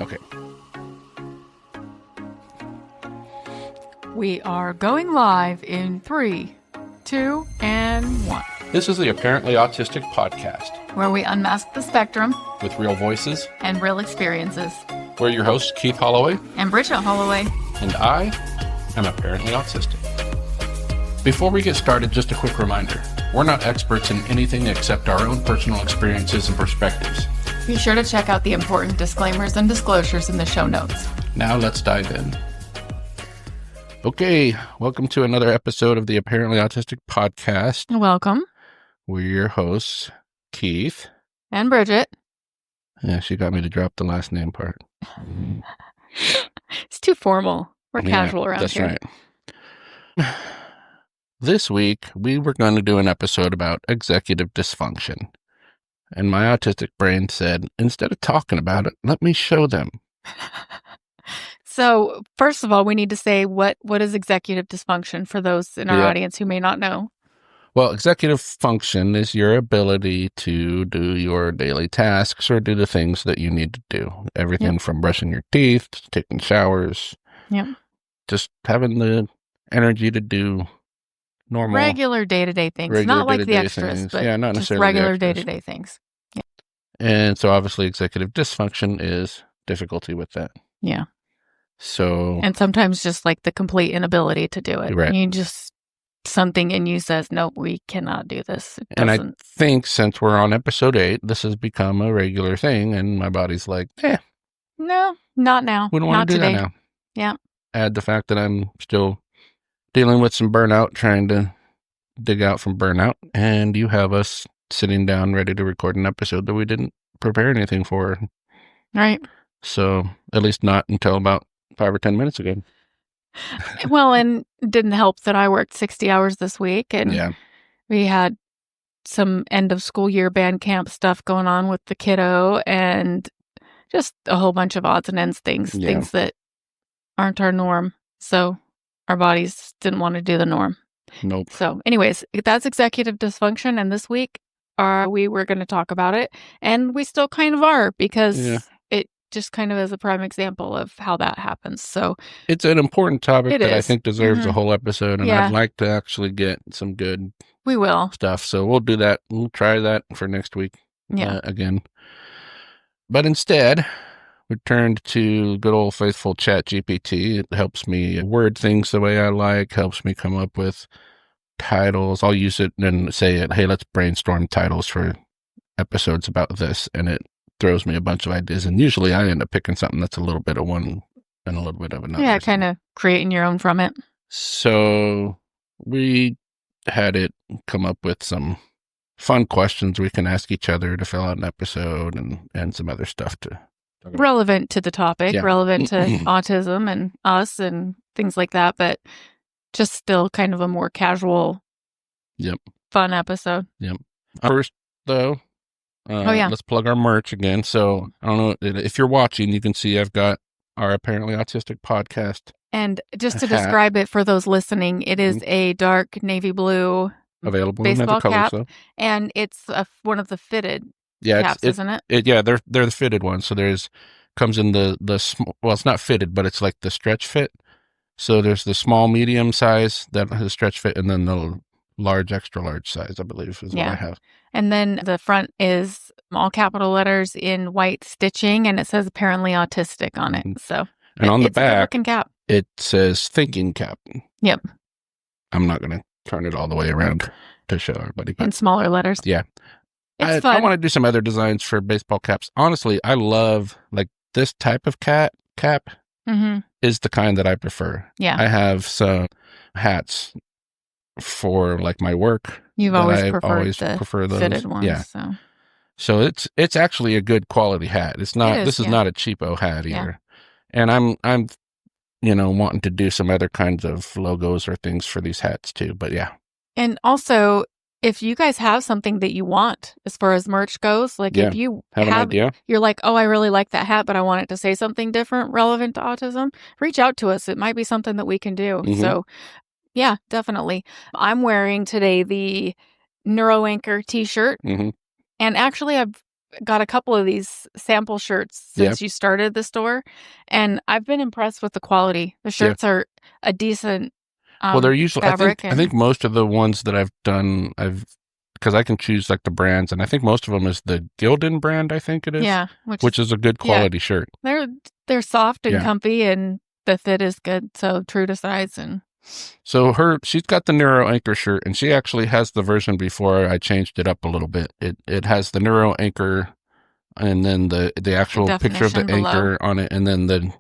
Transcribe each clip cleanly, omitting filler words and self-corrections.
Okay. We are going live in 3, 2, and 1. This is the Apparently Autistic podcast, where we unmask the spectrum with real voices and real experiences. We're your hosts, Keith Holloway. And Bridget Holloway. And I am apparently autistic. Before we get started, just a quick reminder. We're not experts in anything except our own personal experiences and perspectives. Be sure to check out the important disclaimers and disclosures in the show notes. Now let's dive in. Okay, welcome to another episode of the Apparently Autistic podcast. Welcome. We're your hosts, Keith. And Bridget. Yeah, she got me to drop the last name part. It's too formal. We're casual around here. That's right. This week, we were going to do an episode about executive dysfunction. And my autistic brain said, instead of talking about it, let me show them. So, first of all, we need to say what is executive dysfunction for those in our audience who may not know. Well, executive function is your ability to do your daily tasks or do the things that you need to do. Everything from brushing your teeth, to taking showers. Yep. Just having the energy to do normal. Regular day-to-day things. Not like the extras, things. but not just necessarily regular day-to-day things. Yeah. And so obviously executive dysfunction is difficulty with that. Yeah. So. And sometimes just like the complete inability to do it. Right. You just, something in you says, nope, we cannot do this. And I think since we're on episode 8, this has become a regular thing. And my body's like, no, not now. We don't want to do today. that now. Yeah. Add the fact that I'm still dealing with some burnout, trying to dig out from burnout. And you have us sitting down ready to record an episode that we didn't prepare anything for. Right. So at least not until about 5 or 10 minutes ago. Well, and it didn't help that I worked 60 hours this week. And we had some end of school year band camp stuff going on with the kiddo and just a whole bunch of odds and ends things that aren't our norm. So our bodies didn't want to do the norm. Nope. So anyways, that's executive dysfunction. And this week we were going to talk about it. And we still kind of are because it just kind of is a prime example of how that happens. So it's an important topic that I think deserves Mm-hmm. a whole episode. And I'd like to actually get some good stuff. So we'll do that. We'll try that for next week again. But instead, we turned to good old faithful ChatGPT. It helps me word things the way I like, helps me come up with titles. I'll use it and say, hey, let's brainstorm titles for episodes about this. And it throws me a bunch of ideas. And usually I end up picking something that's a little bit of one and a little bit of another. Yeah, kind of creating your own from it. So we had it come up with some fun questions we can ask each other to fill out an episode and some other stuff to relevant to the topic, relevant to autism and us and things like that, but just still kind of a more casual, fun episode. Yep. First, though, let's plug our merch again. So I don't know if you're watching, you can see I've got our Apparently Autistic podcast. And just to describe it for those listening, it is a dark navy blue available baseball in other colors, cap, though. And it's one of the fitted. Yeah, caps, isn't it? They're the fitted ones. So comes in the it's not fitted, but it's like the stretch fit. So there's the small, medium size that has a stretch fit, and then the large, extra large size, I believe, is what I have. And then the front is all capital letters in white stitching, and it says apparently autistic on it. So and on the back, cap. It says thinking cap. Yep. I'm not going to turn it all the way around to show everybody. In smaller letters. Yeah. It's I fun. want to do some other designs for baseball caps. Honestly, I love like this type of cap is the kind that I prefer. Yeah. I have some hats for like my work. You've always preferred the those fitted ones. Yeah. So it's actually a good quality hat. It's not. This is not a cheapo hat either. And I'm wanting to do some other kinds of logos or things for these hats too. But yeah. And also, if you guys have something that you want as far as merch goes, like if you have an idea, you're like, oh, I really like that hat, but I want it to say something different relevant to autism, reach out to us. It might be something that we can do. Mm-hmm. So yeah, definitely. I'm wearing today the Neuro Anchor t-shirt. Mm-hmm. And actually got a couple of these sample shirts since you started the store, and I've been impressed with the quality. The shirts are a decent well, they're usually, I think most of the ones that I've done, because I can choose like the brands, and I think most of them is the Gildan brand, I think it is. Yeah. Which is a good quality shirt. They're soft and comfy, and the fit is good, so true to size. And so she's got the Neuro Anchor shirt, and she actually has the version before I changed it up a little bit. It has the Neuro Anchor, and then the actual picture of the anchor on it, and then the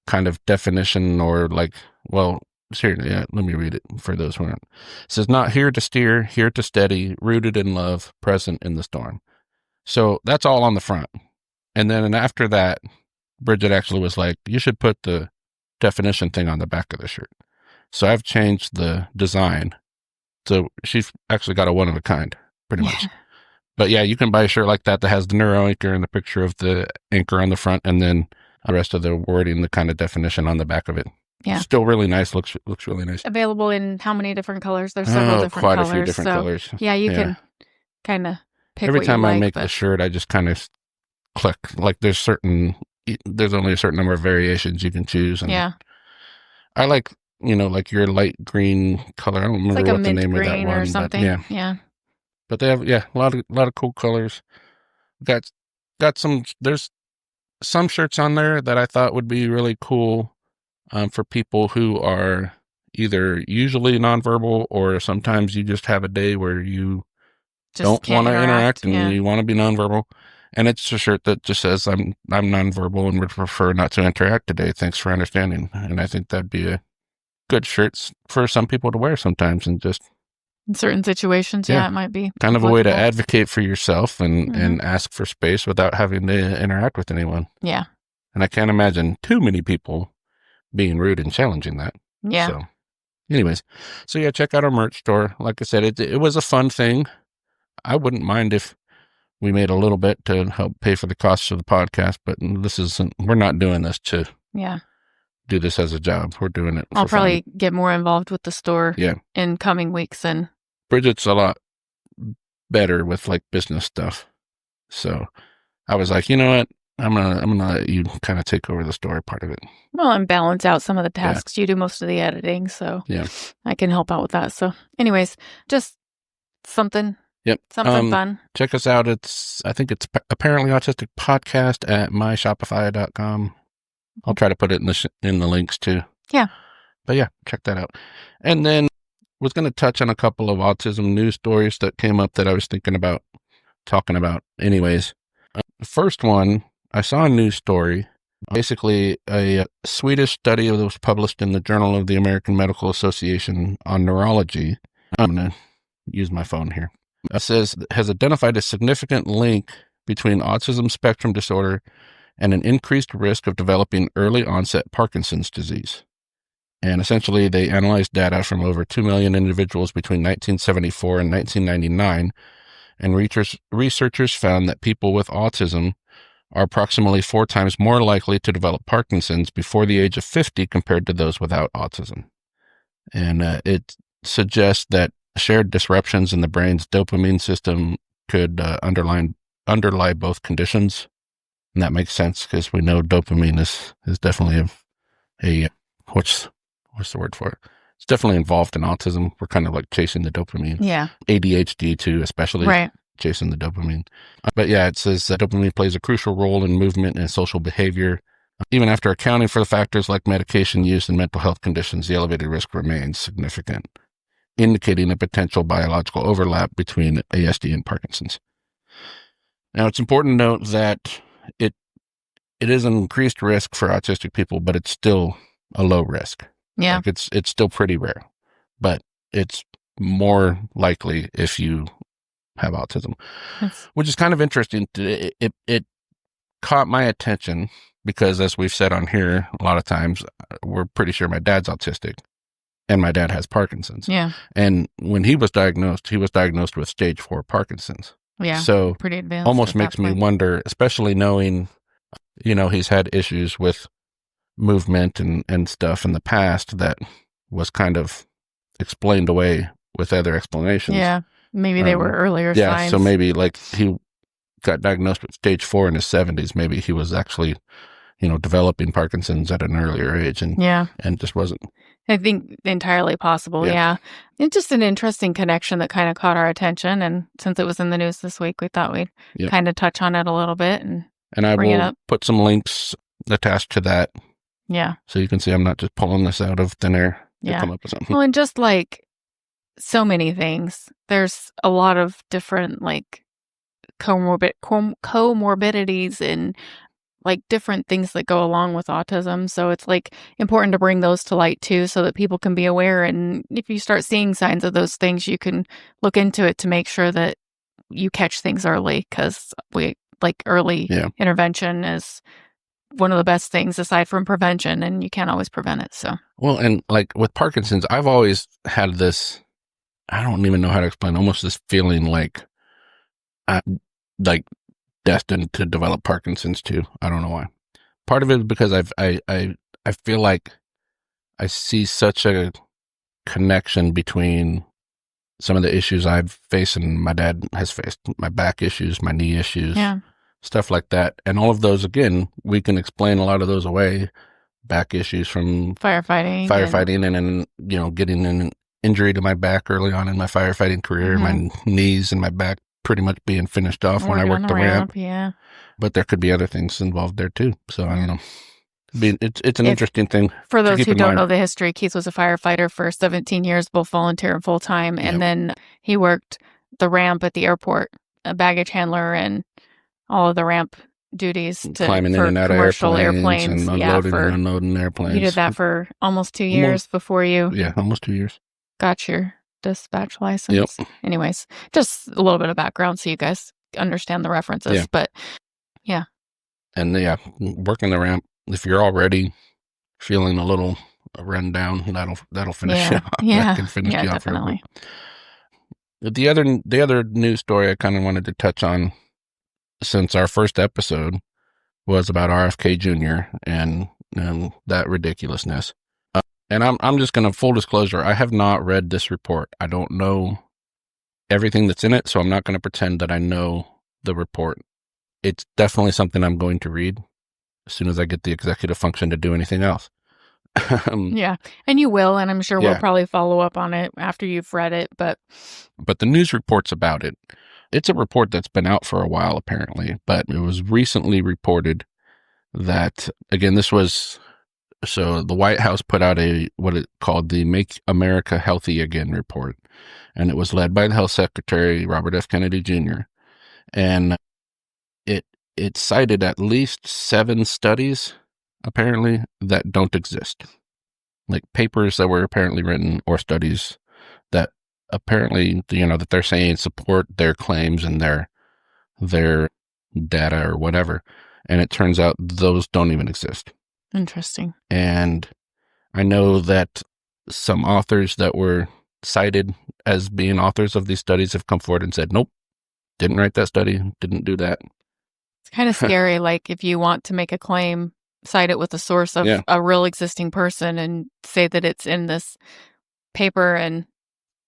kind of definition or like, well, here, let me read it for those who aren't. It says, "Not here to steer, here to steady, rooted in love, present in the storm." So that's all on the front. And then after that, Bridget actually was like, "You should put the definition thing on the back of the shirt." So I've changed the design. So she's actually got a one of a kind, pretty much. But yeah, you can buy a shirt like that has the Neuro Anchor and the picture of the anchor on the front, and then the rest of the wording, the kind of definition on the back of it. Yeah. Still really nice. Looks really nice. Available in how many different colors? There's several different colors. Quite a few different colors. Yeah, you can kind of pick every what time you like, I make the shirt, I just kind of click. Like there's only a certain number of variations you can choose. And I like, like your light green color. I don't remember like what the name of that one or something. But yeah. But they have a lot of cool colors. Got some. There's some shirts on there that I thought would be really cool for people who are either usually nonverbal or sometimes you just have a day where you don't want to interact and you want to be nonverbal. And it's a shirt that just says, I'm nonverbal and would prefer not to interact today. Thanks for understanding. And I think that'd be a good shirt for some people to wear sometimes, and just in certain situations, it might be kind of a way to advocate for yourself and ask for space without having to interact with anyone. Yeah. And I can't imagine too many people being rude and challenging that. Yeah. So anyways, check out our merch store. Like I said, it was a fun thing. I wouldn't mind if we made a little bit to help pay for the costs of the podcast, but we're not doing this to do this as a job. We're doing it. I'll probably get more involved with the store in coming weeks. And Bridget's a lot better with like business stuff. So I was like, you know what? I'm gonna let you kind of take over the story part of it. Well, and balance out some of the tasks. You do most of the editing, so I can help out with that. So anyways, just something. Yep. Something fun. Check us out. I think it's Apparently Autistic Podcast at myshopify.com. I'll try to put it in the links too. Yeah. But check that out. And then was going to touch on a couple of autism news stories that came up that I was thinking about talking about anyways. The first one, I saw a news story, basically a Swedish study that was published in the Journal of the American Medical Association on neurology. I'm going to use my phone here. It says, has identified a significant link between autism spectrum disorder and an increased risk of developing early-onset Parkinson's disease. And essentially, they analyzed data from over 2 million individuals between 1974 and 1999, and researchers found that people with autism are approximately 4 times more likely to develop Parkinson's before the age of 50 compared to those without autism. And it suggests that shared disruptions in the brain's dopamine system could underlie both conditions. And that makes sense because we know dopamine is definitely a what's the word for it? It's definitely involved in autism. We're kind of like chasing the dopamine. Yeah. ADHD too, especially chasing the dopamine. But it says that dopamine plays a crucial role in movement and social behavior. Even after accounting for the factors like medication use and mental health conditions, the elevated risk remains significant, indicating a potential biological overlap between ASD and Parkinson's. Now, it's important to note that it is an increased risk for autistic people, but it's still a low risk. Yeah. Like it's still pretty rare, but it's more likely if you have autism, which is kind of interesting. It caught my attention because, as we've said on here a lot of times, we're pretty sure my dad's autistic and my dad has Parkinson's. Yeah. And when he was diagnosed with stage 4 Parkinson's. Yeah. So pretty advanced. Almost makes me wonder, especially knowing, he's had issues with movement and stuff in the past that was kind of explained away with other explanations. Yeah. Maybe they were earlier signs. So maybe like got diagnosed with stage 4 in his 70s. Maybe he was actually, developing Parkinson's at an earlier age and just wasn't. I think entirely possible. Yeah. It's just an interesting connection that kind of caught our attention. And since it was in the news this week, we thought we'd kind of touch on it a little bit and I bring will it up. Put some links attached to that. Yeah. So you can see I'm not just pulling this out of thin air to come up with something. Well, and just like so many things, there's a lot of different like comorbidities and like different things that go along with autism. So it's like important to bring those to light too, so that people can be aware. And if you start seeing signs of those things, you can look into it to make sure that you catch things early, because early intervention is one of the best things aside from prevention, and you can't always prevent it. So, well, and like with Parkinson's, I've always had this, I don't even know how to explain, almost this feeling like I'm like destined to develop Parkinson's too. I don't know why. Part of it is because I feel like I see such a connection between some of the issues I've faced and my dad has faced, my back issues, my knee issues, stuff like that. And all of those, again, we can explain a lot of those away. Back issues from firefighting and getting an injury to my back early on in my firefighting career, my knees and my back pretty much being finished off when I worked the ramp. Yeah. But there could be other things involved there too. So I don't know. It's an interesting thing. For those who don't know the history, Keith was a firefighter for 17 years, both volunteer and full-time. And then he worked the ramp at the airport, a baggage handler and all of the ramp duties climbing in and out of airplanes and unloading and unloading airplanes. You did that for almost 2 years before you almost 2 years. Got your dispatch license. Yep. Anyways, just a little bit of background so you guys understand the references. But and working the ramp, if you're already feeling a little run down, that'll finish you off. That can finish you off. Definitely. The other news story I kind of wanted to touch on, since our first episode was about RFK Jr. and that ridiculousness. And I'm just going to, full disclosure, I have not read this report. I don't know everything that's in it, so I'm not going to pretend that I know the report. It's definitely something I'm going to read as soon as I get the executive function to do anything else. And you will, and I'm sure we'll probably follow up on it after you've read it. But the news reports about it, it's a report that's been out for a while apparently, but it was recently reported that, again, so the White House put out what it called the Make America Healthy Again report, and it was led by the Health Secretary, Robert F. Kennedy Jr., and it cited at least 7 studies, apparently, that don't exist. Like papers that were apparently written or studies that apparently, that they're saying support their claims and their data or whatever. And it turns out those don't even exist. Interesting. And I know that some authors that were cited as being authors of these studies have come forward and said, nope, didn't write that study, didn't do that. It's kind of scary. Like if you want to make a claim, cite it with a source of a real existing person and say that it's in this paper, and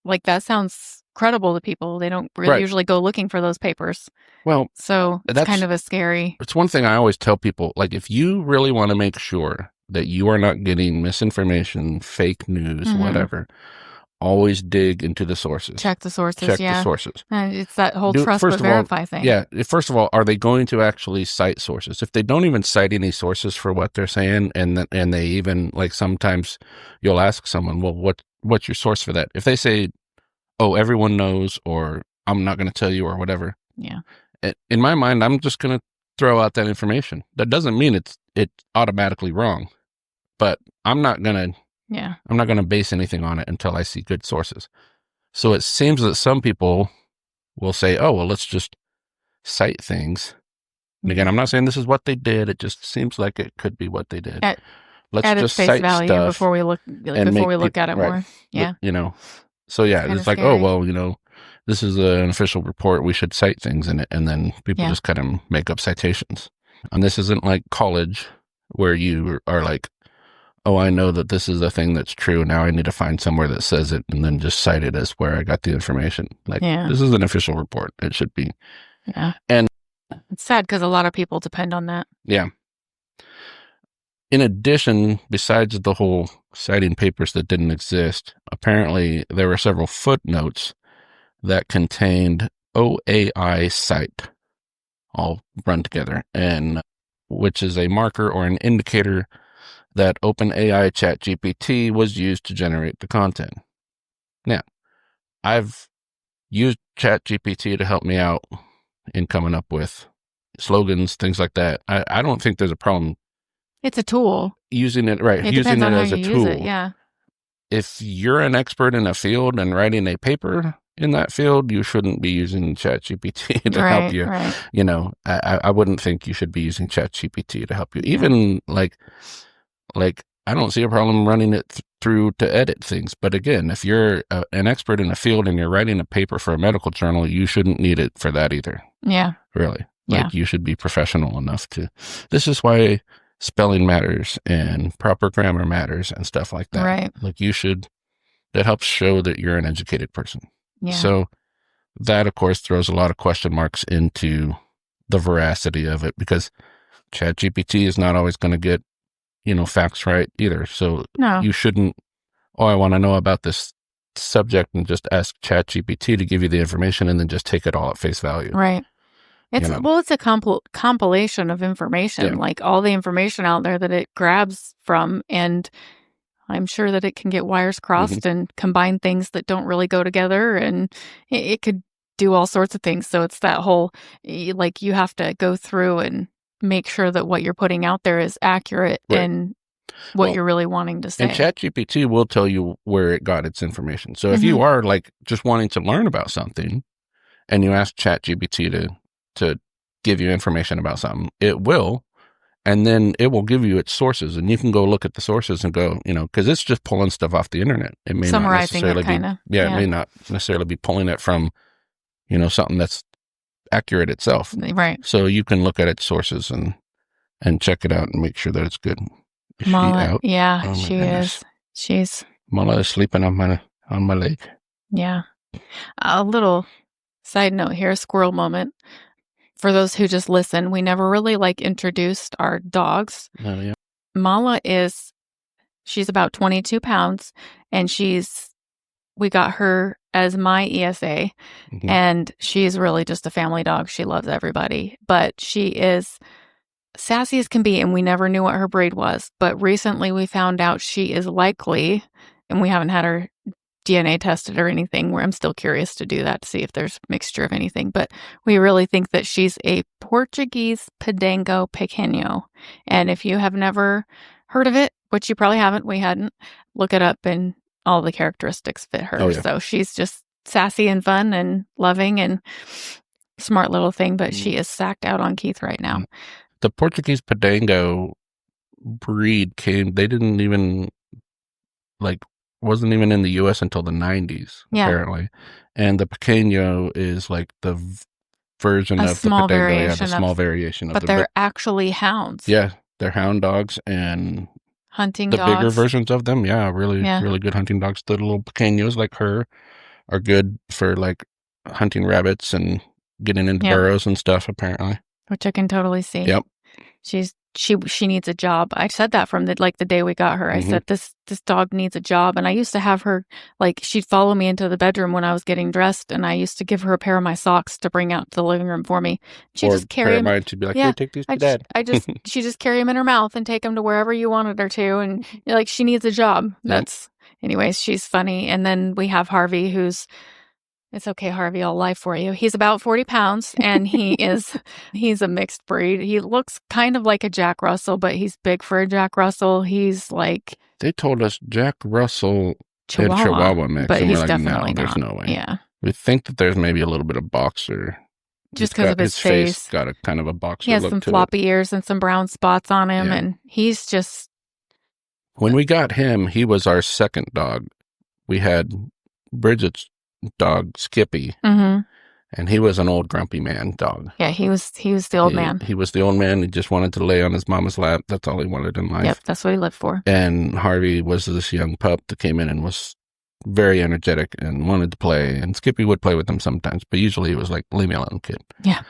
like that sounds credible to people. They don't really usually go looking for those papers. Well, so it's kind of it's one thing I always tell people, like if you really want to make sure that you are not getting misinformation, fake news, whatever, always dig into the sources. Check the sources. The sources. It's that whole trust but verify thing. Yeah. First of all, are they going to actually cite sources? If they don't even cite any sources for what they're saying, and they even, like, sometimes you'll ask someone, well, what's your source for that? If they say, oh, everyone knows, or I'm not going to tell you, or whatever. Yeah. In my mind, I'm just going to throw out that information. That doesn't mean it's automatically wrong, but I'm not going to base anything on it until I see good sources. So it seems that some people will say, oh, well, let's just cite things. And again, I'm not saying this is what they did. It just seems like it could be what they did. Let's at just its face cite value stuff before we look at it more. Yeah. So it's like, scary. Oh, well, this is an official report. We should cite things in it. And then people just kind of make up citations. And this isn't like college where you are like, oh, I know that this is a thing that's true. Now I need to find somewhere that says it and then just cite it as where I got the information. Like, this is an official report. It should be. Yeah. And It's sad because a lot of people depend on that. Yeah. In addition, besides the whole citing papers that didn't exist, apparently there were several footnotes that contained OAI cite, all run together, and which is a marker or an indicator that OpenAI ChatGPT was used to generate the content. Now, I've used ChatGPT to help me out in coming up with slogans, things like that. I don't think there's a problem. It's a tool. Using it, right. Using it as a tool. Yeah. If you're an expert in a field and writing a paper in that field, you shouldn't be using ChatGPT to help you. Right. You know, I wouldn't think you should be using ChatGPT to help you. Even like I don't see a problem running it through to edit things. But again, if you're an expert in a field and you're writing a paper for a medical journal, you shouldn't need it for that either. Yeah. Really. Like you should be professional enough to. This is why spelling matters and proper grammar matters and stuff like that. Right. Like that helps show that you're an educated person. Yeah. So that, of course, throws a lot of question marks into the veracity of it, because ChatGPT is not always going to get, facts right either. So you shouldn't, I want to know about this subject, and just ask ChatGPT to give you the information and then just take it all at face value. Right. It's a compilation of information, like all the information out there that it grabs from, and I'm sure that it can get wires crossed and combine things that don't really go together, and it could do all sorts of things. So it's that whole, like, you have to go through and make sure that what you're putting out there is accurate and what you're really wanting to say. And ChatGPT will tell you where it got its information. So if you are like just wanting to learn about something and you ask ChatGPT to give you information about something, it will, and then it will give you its sources, and you can go look at the sources and go, because it's just pulling stuff off the internet. It may summarizing not necessarily it, kind of. It may not necessarily be pulling it from, something that's accurate itself. Right. So you can look at its sources and check it out and make sure that it's good. Is Mala, she out? Yeah, oh, she goodness. Is. Mala is sleeping on my leg. Yeah. A little side note here, squirrel moment. For those who just listen, we never really introduced our dogs. Oh, yeah. Mala she's about 22 pounds, and we got her as my ESA, and she's really just a family dog. She loves everybody, but she is sassy as can be, and we never knew what her breed was. But recently we found out she is likely, and we haven't had her DNA tested or anything, where I'm still curious to do that to see if there's mixture of anything, but we really think that she's a Portuguese Padango Pequeño. And if you have never heard of it, which you probably haven't, we hadn't, look it up, and all the characteristics fit her. Oh, yeah. So she's just sassy and fun and loving and smart little thing, but she is sacked out on Keith right now. The Portuguese Padango breed they didn't even wasn't even in the U.S. until the 90s, apparently. And the Pequeño is like the version of the Padango, the small variation of it. But they're actually hounds. Yeah, they're hound dogs and hunting dogs. The bigger versions of them, really good hunting dogs. The little Pequeños like her are good for hunting rabbits and getting into burrows and stuff, apparently. Which I can totally see. Yep. She needs a job. I said that from the day we got her. I said, this dog needs a job. And I used to have her, she'd follow me into the bedroom when I was getting dressed, and I used to give her a pair of my socks to bring out to the living room for me. She'd just carry them. Mine to be like, hey, take these to Dad. She just carry them in her mouth and take them to wherever you wanted her to. And she needs a job. Anyways, she's funny. And then we have Harvey, it's okay, Harvey, I'll lie for you. He's about 40 pounds, and he's a mixed breed. He looks kind of like a Jack Russell, but he's big for a Jack Russell. He's they told us Jack Russell and Chihuahua mix, but and he's we're definitely there's no way. Yeah. We think that there's maybe a little bit of boxer. Just because of his face. Got a kind of a boxer look to it. He has some floppy ears and some brown spots on him, and he's just... When we got him, he was our second dog. We had Bridget's dog, Skippy, and he was an old grumpy man dog. Yeah, he was the old man. He was the old man. He just wanted to lay on his mama's lap. That's all he wanted in life. Yep, that's what he lived for. And Harvey was this young pup that came in and was very energetic and wanted to play. And Skippy would play with him sometimes, but usually he was like, leave me alone, kid. Yeah.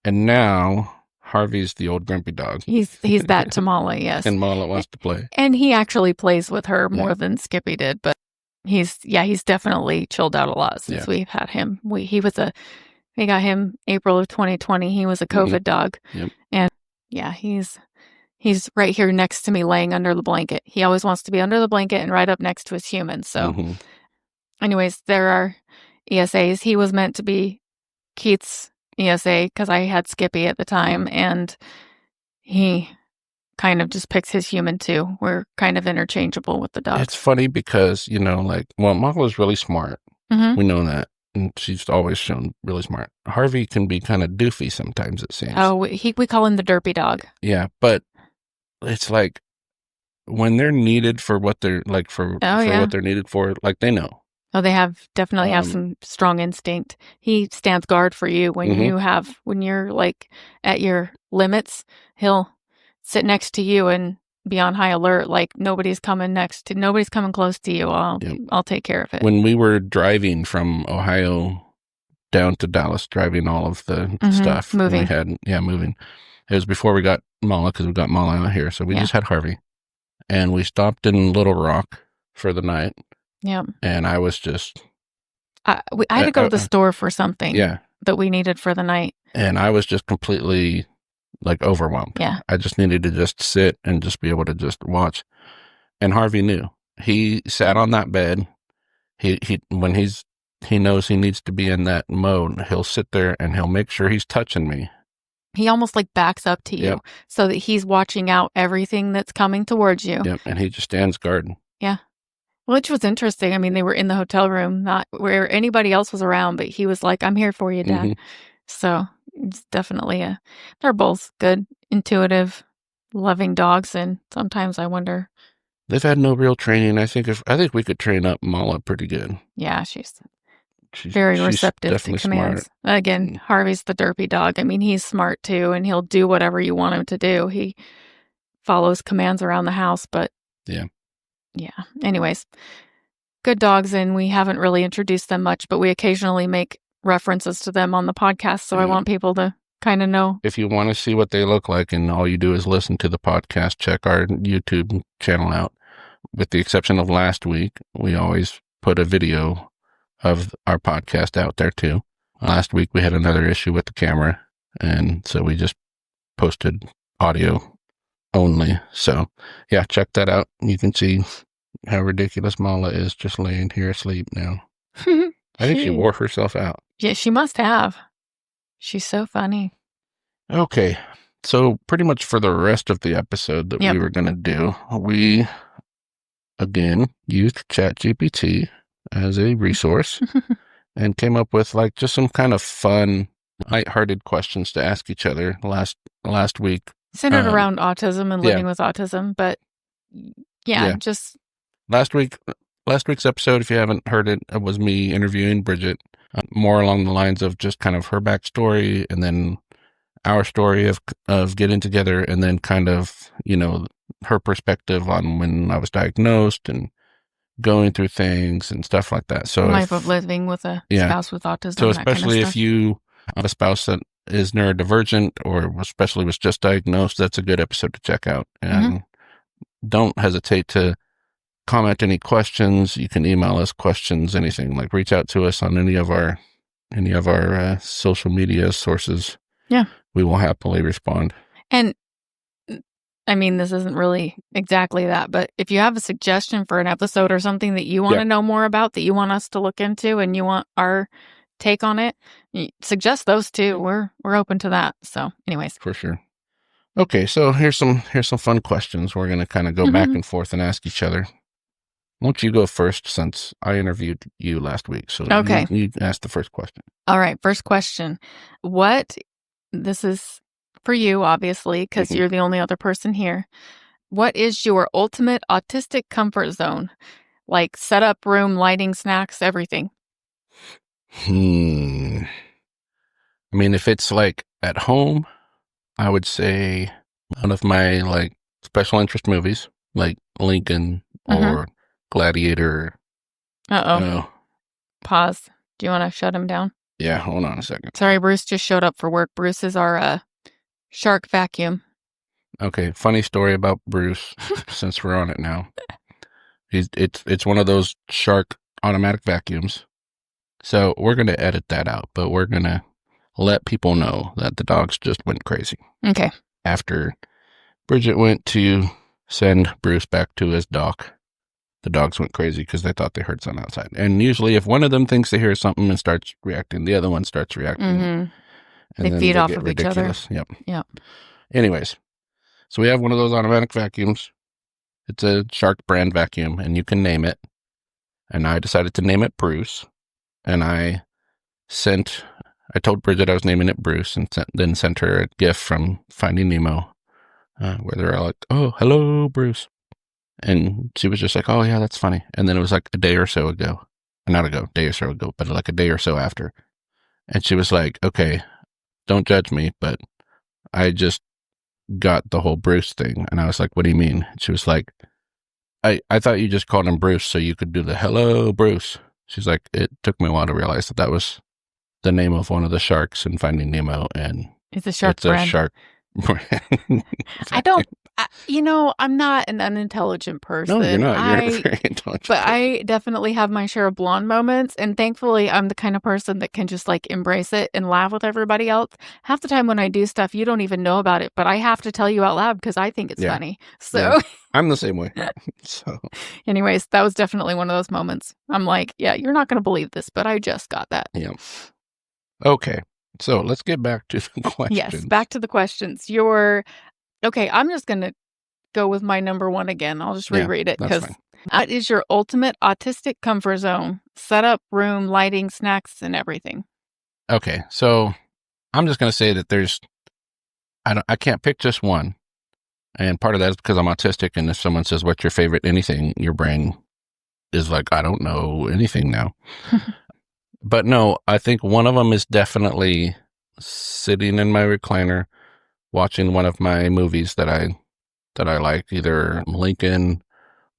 And now Harvey's the old grumpy dog. He's that to Mala, yes. And Mala wants to play. And he actually plays with her more than Skippy did, but he's definitely chilled out a lot since we've had him. We got him April of 2020. He was a COVID dog. Yep. And he's right here next to me laying under the blanket. He always wants to be under the blanket and right up next to his human. So anyways, there are ESAs. He was meant to be Keith's ESA because I had Skippy at the time, and he kind of just picks his human too. We're kind of interchangeable with the dog. It's funny because, Mala's really smart. We know that. And she's always shown really smart. Harvey can be kind of doofy sometimes, it seems. Oh, we call him the derpy dog. Yeah, but it's like when they're needed for what they're like what they're needed for, like they know. Oh, they definitely have some strong instinct. He stands guard for you when when you're like at your limits. He'll sit next to you and be on high alert, like nobody's coming close to you. I'll take care of it. When we were driving from Ohio down to Dallas, driving all of the stuff moving. Moving. It was before we got Mala, because we got Mala out here, so we just had Harvey, and we stopped in Little Rock for the night. Yeah, and I was just I had to go to the store for something that we needed for the night, and I was just completely like overwhelmed. Yeah. I just needed to just sit and just be able to just watch. And Harvey knew. He sat on that bed. When he knows he needs to be in that mode, he'll sit there and he'll make sure he's touching me. He almost like backs up to you so that he's watching out everything that's coming towards you. Yep. And he just stands guard. Yeah. Which was interesting. I mean, they were in the hotel room, not where anybody else was around, but he was like, "I'm here for you, Dad." So it's definitely they're both good, intuitive, loving dogs, and sometimes I wonder. They've had no real training. I think we could train up Mala pretty good. Yeah, she's very receptive to commands. Smart. Again, Harvey's the derpy dog. I mean, he's smart too, and he'll do whatever you want him to do. He follows commands around the house, but yeah. Anyways, good dogs, and we haven't really introduced them much, but we occasionally make references to them on the podcast, so I want people to kind of know. If you want to see what they look like and all you do is listen to the podcast, check our YouTube channel out. With the exception of last week, we always put a video of our podcast out there too. Last week we had another issue with the camera, and so we just posted audio only. So yeah, check that out. You can see how ridiculous Mala is just laying here asleep now. I think she wore herself out. Yeah, she must have. She's so funny. Okay, so pretty much for the rest of the episode that we were going to do, we again used ChatGPT as a resource and came up with like just some kind of fun, lighthearted questions to ask each other last week. Centered around autism and living with autism, but just last week's episode, if you haven't heard it, it was me interviewing Bridget, more along the lines of just kind of her backstory, and then our story of getting together, and then kind of her perspective on when I was diagnosed and going through things and stuff like that. So life of living with a spouse with autism. So especially if you have a spouse that is neurodivergent or especially was just diagnosed, that's a good episode to check out. And don't hesitate to comment any questions. You can email us questions, anything, like reach out to us on any of our social media sources. Yeah. We will happily respond. And I mean, this isn't really exactly that, but if you have a suggestion for an episode or something that you want to know more about, that you want us to look into and you want our take on it, suggest those too. We're open to that. So anyways. For sure. Okay, so here's some fun questions. We're going to kind of go back and forth and ask each other. Why don't you go first, since I interviewed you last week? So you ask the first question. All right, first question. This is for you, obviously, because you're the only other person here. What is your ultimate autistic comfort zone? Like setup, room, lighting, snacks, everything. I mean, if it's like at home, I would say one of my like special interest movies, like Lincoln or Gladiator. Uh-oh. Pause. Do you want to shut him down? Yeah, hold on a second. Sorry, Bruce just showed up for work. Bruce is our shark vacuum. Okay, funny story about Bruce, since we're on it now. It's one of those shark automatic vacuums. So we're going to edit that out, but we're going to let people know that the dogs just went crazy. Okay. After Bridget went to send Bruce back to his dock, the dogs went crazy because they thought they heard something outside. And usually if one of them thinks they hear something and starts reacting, the other one starts reacting. Mm-hmm. And they feed off of ridiculous. Each other. Yep. Anyways, so we have one of those automatic vacuums. It's a Shark brand vacuum, and you can name it. And I decided to name it Bruce. And I told Bridget I was naming it Bruce, and then sent her a GIF from Finding Nemo, where they're all like, "Oh, hello, Bruce." And she was just like, "Oh, yeah, that's funny." And then it was like a day or so ago. Day or so ago, but like a day or so after. And she was like, "Okay, don't judge me, but I just got the whole Bruce thing." And I was like, "What do you mean?" And she was like, I thought you just called him Bruce so you could do the hello, Bruce. She's like, "It took me a while to realize that was the name of one of the sharks in Finding Nemo, and it's a shark brand. A shark brand." I'm not an unintelligent person. No, you're not. You're very intelligent. But I definitely have my share of blonde moments, and thankfully I'm the kind of person that can just like embrace it and laugh with everybody else. Half the time when I do stuff, you don't even know about it, but I have to tell you out loud because I think it's funny. So yeah. I'm the same way. So anyways, that was definitely one of those moments. I'm like, yeah, you're not going to believe this, but I just got that. Yeah. Okay. So let's get back to the questions. Yes, back to the questions. Okay, I'm just going to go with my number one again. I'll just reread it because that is your ultimate autistic comfort zone. Setup, room, lighting, snacks, and everything. Okay, so I'm just going to say that I can't pick just one. And part of that is because I'm autistic, and if someone says, "What's your favorite anything?" your brain is like, "I don't know anything now." But no, I think one of them is definitely sitting in my recliner, watching one of my movies that I like, either Lincoln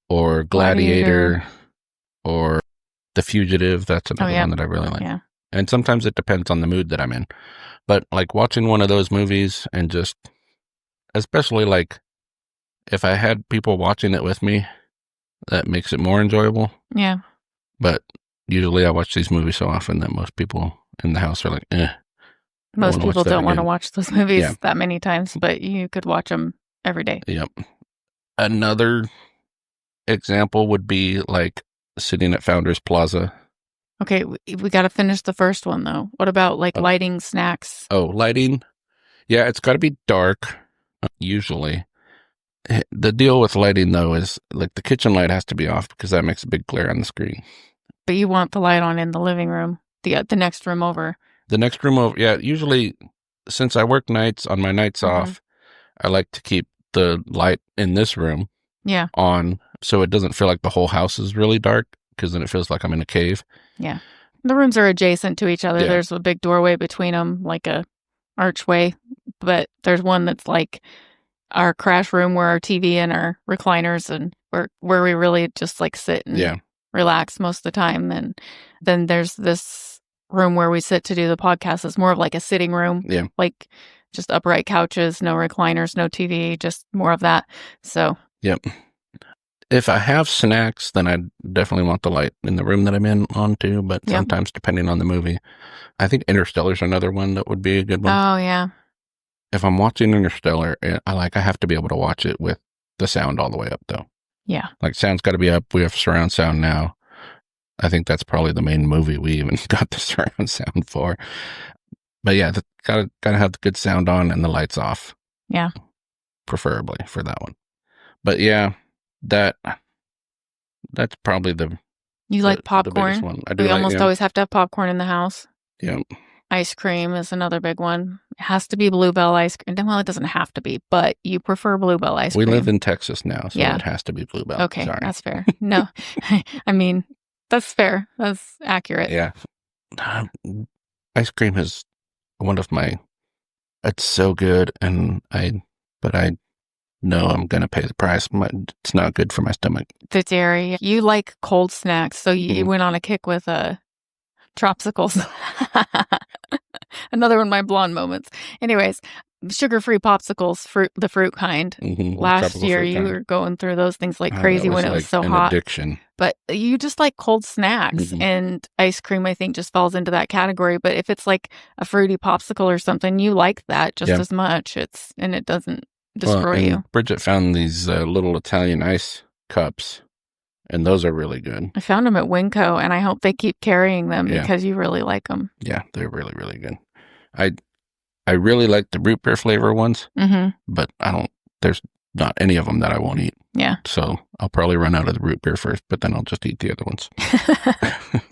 or Gladiator or The Fugitive. That's another one that I really like. Yeah. And sometimes it depends on the mood that I'm in. But like watching one of those movies, and just, especially like if I had people watching it with me, that makes it more enjoyable. Yeah. But usually I watch these movies so often that most people in the house are like, eh. Most people don't want to watch those movies that many times, but you could watch them every day. Yep. Another example would be like sitting at Founders Plaza. Okay, we got to finish the first one though. What about like lighting, snacks? Oh, lighting. Yeah, it's got to be dark, usually. The deal with lighting though is like the kitchen light has to be off because that makes a big glare on the screen. But you want the light on in the living room, the next room over. The next room over, yeah. Usually, since I work nights, on my nights off, I like to keep the light in this room on, so it doesn't feel like the whole house is really dark, because then it feels like I'm in a cave. Yeah. The rooms are adjacent to each other. Yeah. There's a big doorway between them, like a archway, but there's one that's like our crash room where our TV and our recliners and where we really just like sit and relax most of the time. And then there's this room where we sit to do the podcast. It's more of like a sitting room, like just upright couches, no recliners, no TV, just more of that. So if I have snacks, then I definitely want the light in the room that I'm in on too. But sometimes, depending on the movie, I think Interstellar's another one that would be a good one. Oh yeah. If I'm watching Interstellar, I have to be able to watch it with the sound all the way up though. Yeah. Like sound's got to be up. We have surround sound now. I think that's probably the main movie we even got the surround sound for. But yeah, gotta have the good sound on and the lights off. Yeah. Preferably for that one. But yeah, that's probably You like popcorn? The one. I do. We almost always have to have popcorn in the house. Yeah. Ice cream is another big one. It has to be Bluebell ice cream. Well, it doesn't have to be, but you prefer Bluebell ice cream. We live in Texas now, so it has to be Bluebell. Okay, sorry. That's fair. No, I mean, that's fair. That's accurate. Yeah. Ice cream is one of my, it's so good, but I know I'm going to pay the price. It's not good for my stomach. The dairy. You like cold snacks, so you went on a kick with Tropsicles. Another one of my blonde moments. Anyways, sugar-free popsicles, the fruit kind. Last year, you were going through those things like crazy when it was so hot. Addiction. But you just like cold snacks, and ice cream, I think, just falls into that category. But if it's like a fruity popsicle or something, you like that just as much. And it doesn't destroy you. Bridget found these little Italian ice cups, and those are really good. I found them at Winco, and I hope they keep carrying them because you really like them. Yeah, they're really, really good. I really like the root beer flavor ones, but there's not any of them that I won't eat. Yeah. So I'll probably run out of the root beer first, but then I'll just eat the other ones.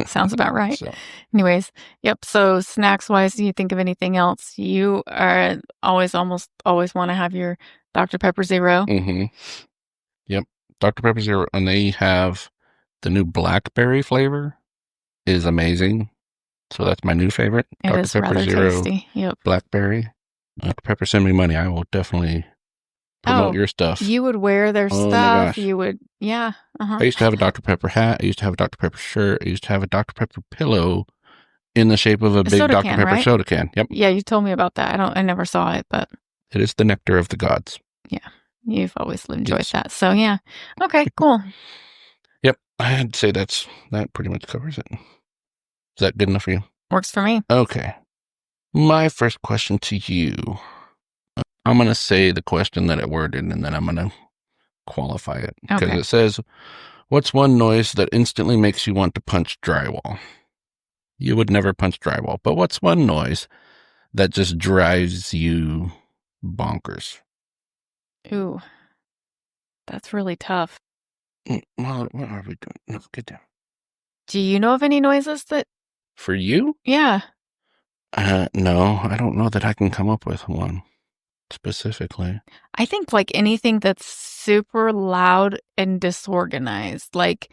Sounds about right. Anyways, yep. So snacks-wise, do you think of anything else? You are almost always want to have your Dr. Pepper Zero. Yep. Dr. Pepper Zero, and they have the new blackberry flavor is amazing. So that's my new favorite. It Dr. is Pepper rather Zero tasty. Yep. Blackberry. Dr. Pepper, send me money. I will definitely promote your stuff. You would wear their stuff. My gosh. You would, yeah. I used to have a Dr. Pepper hat. I used to have a Dr. Pepper shirt. I used to have a Dr. Pepper pillow in the shape of a big Dr. Pepper soda can. Yep. Yeah, you told me about that. I never saw it, but it is the nectar of the gods. Yeah. You've always enjoyed that. So yeah. Okay, cool. Yep. I'd say that pretty much covers it. Is that good enough for you? Works for me. Okay. My first question to you. I'm going to say the question that it worded, and then I'm going to qualify it. Because it says, what's one noise that instantly makes you want to punch drywall? You would never punch drywall, but what's one noise that just drives you bonkers? Ooh, that's really tough. Well, what are we doing? No, get down. Do you know of any noises that... For you? Yeah. No, I don't know that I can come up with one specifically. I think like anything that's super loud and disorganized. Like,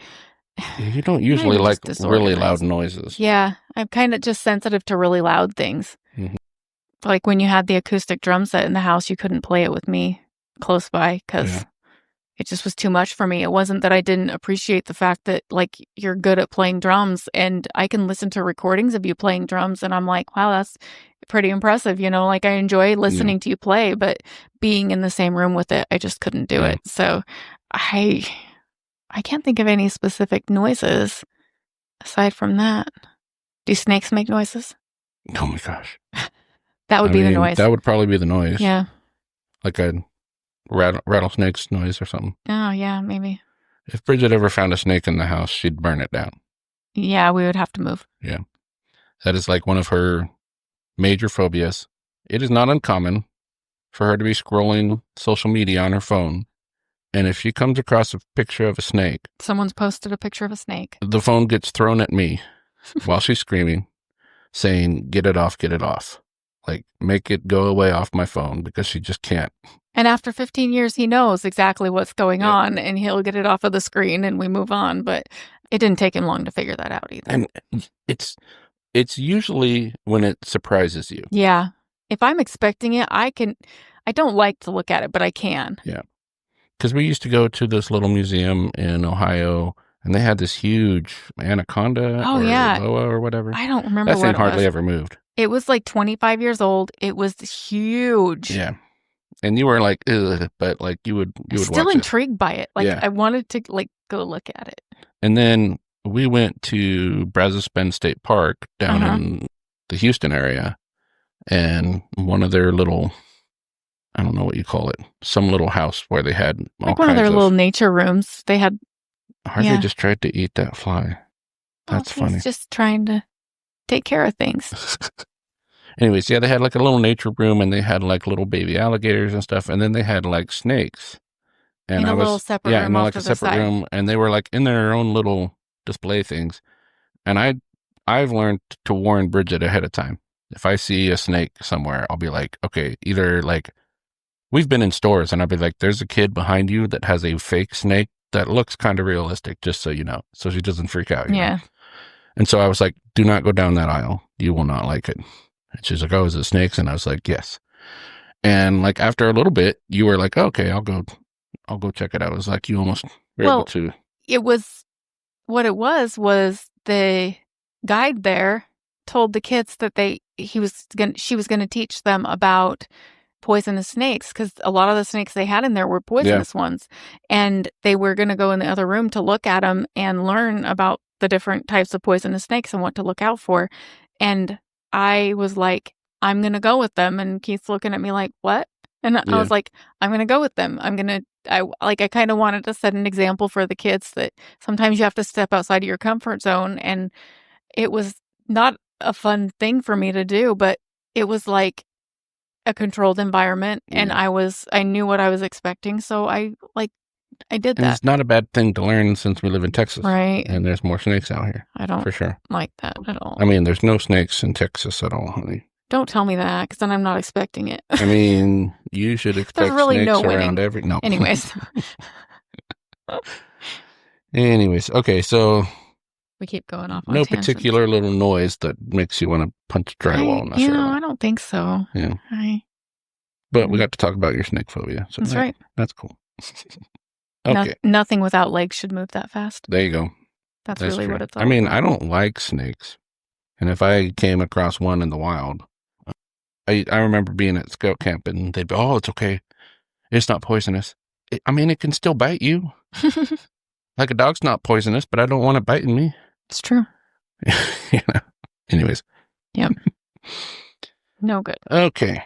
you don't usually like really loud noises. Yeah, I'm kind of just sensitive to really loud things. Like when you had the acoustic drum set in the house, you couldn't play it with me close by because it just was too much for me. It wasn't that I didn't appreciate the fact that like you're good at playing drums, and I can listen to recordings of you playing drums, and I'm like, wow, that's pretty impressive. You know, like I enjoy listening to you play, but being in the same room with it, I just couldn't do it. So I can't think of any specific noises aside from that. Do snakes make noises? Oh my gosh. That would be the noise. That would probably be the noise. Yeah. Like a rattlesnake's noise or something. Oh, yeah, maybe. If Bridget ever found a snake in the house, she'd burn it down. Yeah, we would have to move. Yeah. That is like one of her major phobias. It is not uncommon for her to be scrolling social media on her phone, and if she comes across a picture of a snake... Someone's posted a picture of a snake. The phone gets thrown at me while she's screaming, saying, get it off, get it off. Like, make it go away off my phone, because she just can't. And after 15 years, he knows exactly what's going on, and he'll get it off of the screen, and we move on. But it didn't take him long to figure that out either. And it's usually when it surprises you. Yeah. If I'm expecting it, I don't like to look at it, but I can. Yeah. Because we used to go to this little museum in Ohio, and they had this huge anaconda boa or whatever. I don't remember that thing hardly ever moved. It was like 25 years old. It was huge. Yeah. And you were like, ugh, but like you would watch it. Still intrigued by it. Like I wanted to like go look at it. And then we went to Brazos Bend State Park down in the Houston area, and one of their little, I don't know what you call it, some little house where they had all like one of their little nature rooms. They had. Harvey just tried to eat that fly. That's funny. He's just trying to take care of things. Anyways, yeah, they had like a little nature room, and they had like little baby alligators and stuff, and then they had like snakes. And in a little separate room, like a separate room, and they were like in their own little display things. And I've learned to warn Bridget ahead of time. If I see a snake somewhere, I'll be like, okay, either like we've been in stores, and I'll be like, there's a kid behind you that has a fake snake that looks kind of realistic, just so you know, so she doesn't freak out. You know? And so I was like, do not go down that aisle. You will not like it. And she's like, oh, is it snakes? And I was like, yes. And like after a little bit, you were like, okay, I'll go check it out. It was like you almost were able to. It was what it was the guide there told the kids that she was going to teach them about poisonous snakes, because a lot of the snakes they had in there were poisonous ones, and they were going to go in the other room to look at them and learn about the different types of poisonous snakes and what to look out for. And I was like, I'm going to go with them. And Keith's looking at me like, what? And I was like, I'm going to go with them. I kind of wanted to set an example for the kids that sometimes you have to step outside of your comfort zone. And it was not a fun thing for me to do, but it was like a controlled environment, and I knew what I was expecting, so I did that. And it's not a bad thing to learn since we live in Texas, right? And there's more snakes out here. I don't for sure like that at all. I mean, there's no snakes in Texas at all, honey. Don't tell me that, because then I'm not expecting it. I mean, you should expect really snakes around every. No. Anyways. Okay, so we keep going off on no tangents. particular little noise that makes you want to punch drywall necessarily. I don't think so. Yeah. But we got to talk about your snake phobia. So that's right. That's cool. Okay. Nothing without legs should move that fast. There you go. That's really true. What it's all about. I don't like snakes. And if I came across one in the wild, I remember being at scout camp and they'd be, oh, it's okay. It's not poisonous. It can still bite you. Like a dog's not poisonous, but I don't want it biting me. It's true. Anyways. Yep. No good. Okay.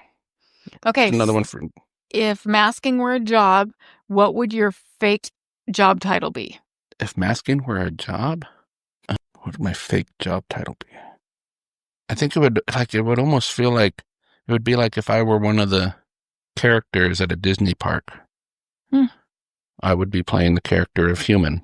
Another one for... If masking were a job, what would your fake job title be? If masking were a job? What would my fake job title be? I think it would almost feel like, it would be like if I were one of the characters at a Disney park. I would be playing the character of human.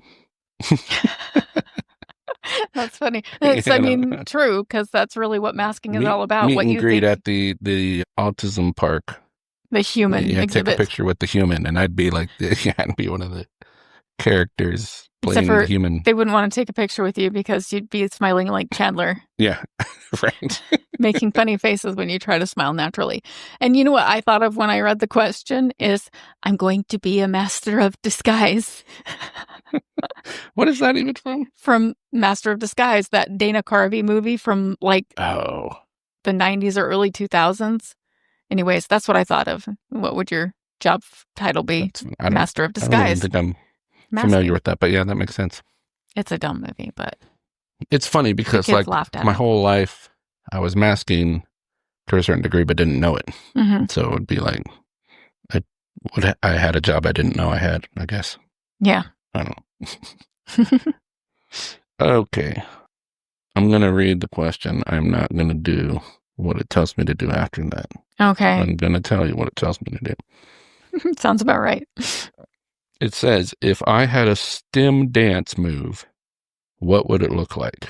That's funny. It's, true, because that's really what masking is all about. Meet what and you greet think at the autism park. The human exhibit. Take a picture with the human, and I'd be like, I'd be one of the characters playing the human. They wouldn't want to take a picture with you because you'd be smiling like Chandler. Yeah, right. Making funny faces when you try to smile naturally. And you know what I thought of when I read the question is, I'm going to be a master of disguise. What is that even from? From Master of Disguise, that Dana Carvey movie from the 90s or early 2000s. Anyways, that's what I thought of. What would your job title be? Master of Disguise. I don't think I'm familiar with that, but yeah, that makes sense. It's a dumb movie, but it's funny because my whole life I was masking to a certain degree, but didn't know it. Mm-hmm. So it would be like I had a job I didn't know I had, I guess. Yeah. I don't know. Okay. I'm going to read the question. I'm not going to do what it tells me to do after that. Okay. I'm going to tell you what it tells me to do. Sounds about right. It says, if I had a stem dance move, what would it look like?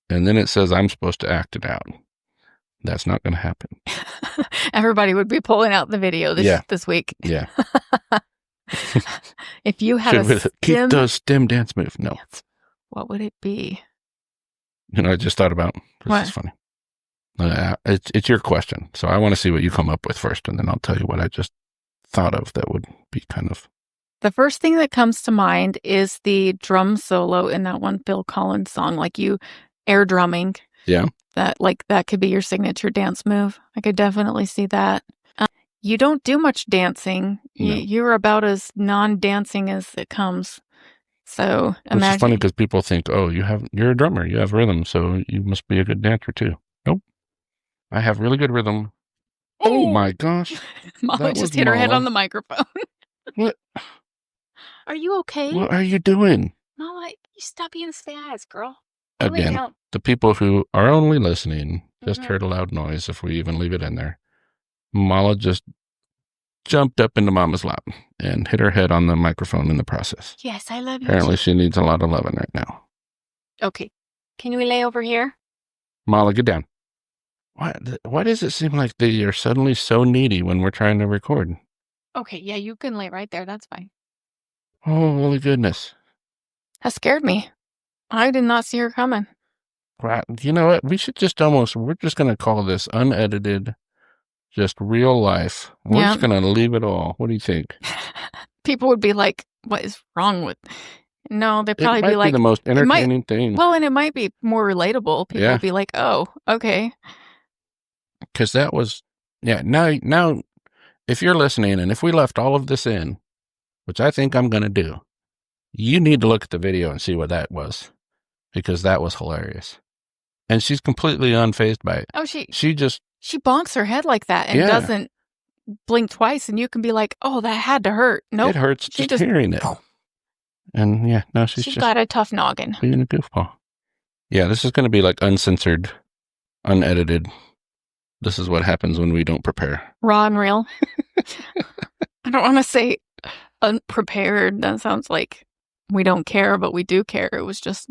And then it says I'm supposed to act it out. That's not going to happen. Everybody would be pulling out the video this week. Yeah. If you had Keith does stem dance move. No. What would it be? I just thought about this is funny. It's your question, so I want to see what you come up with first, and then I'll tell you what I just thought of that would be kind of. The first thing that comes to mind is the drum solo in that one Phil Collins song, like you air drumming. Yeah. That could be your signature dance move. I could definitely see that. You don't do much dancing. No. You're about as non-dancing as it comes. So imagine. Which is funny because people think, oh, you're a drummer, you have rhythm, so you must be a good dancer too. Nope. I have really good rhythm. Oh my gosh. Molly just hit her head on the microphone. What? Are you okay? What are you doing? Mama, you stop being fast, girl. Again, the people who are only listening just heard a loud noise, if we even leave it in there. Mala just jumped up into Mama's lap and hit her head on the microphone in the process. Yes, I love you. Apparently she needs a lot of loving right now. Okay. Can we lay over here? Mala, get down. Why does it seem like they are suddenly so needy when we're trying to record? Okay, yeah, you can lay right there. That's fine. Oh, holy goodness. That scared me. I did not see her coming. Right. You know what? We should we're just going to call this unedited, just real life. We're just going to leave it all. What do you think? People would be like, what is wrong with... No, they'd probably be like the most entertaining thing. Well, and it might be more relatable. People would be like, "Oh, okay." Because that was, now, if you're listening and if we left all of this in, which I think I'm going to do, you need to look at the video and see what that was, because that was hilarious. And she's completely unfazed by it. Oh, she bonks her head like that and doesn't blink twice, and you can be like, "Oh, that had to hurt." Nope. It hurts just hearing it. And she's just got a tough noggin. Being a goofball. Yeah, this is going to be like uncensored, unedited. This is what happens when we don't prepare. Raw and real. I don't want to say unprepared. That sounds like we don't care, but we do care. It was just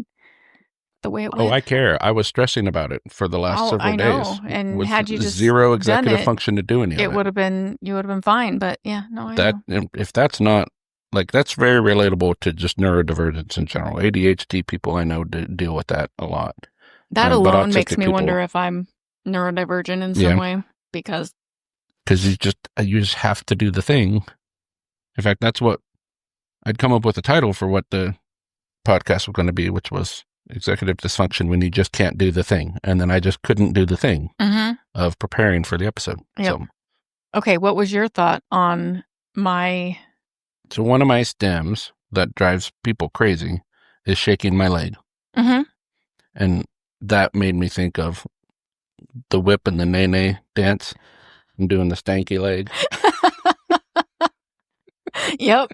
the way it went. Oh, I care. I was stressing about it for the last several days. And had you just zero executive function to do any of it, you would have been fine. But yeah, no, I know. If that's not, like, that's very relatable to just neurodivergence in general. ADHD people I know deal with that a lot. That alone makes me wonder if I'm neurodivergent in some way, because you just have to do the thing. In fact, that's what I'd come up with a title for what the podcast was going to be, which was Executive Dysfunction When You Just Can't Do the Thing. And then I just couldn't do the thing of preparing for the episode. Yep. So, okay, what was your thought on my... So one of my stems that drives people crazy is shaking my leg. Mm-hmm. And that made me think of the whip and the nay-nay dance and doing the stanky leg. Yep.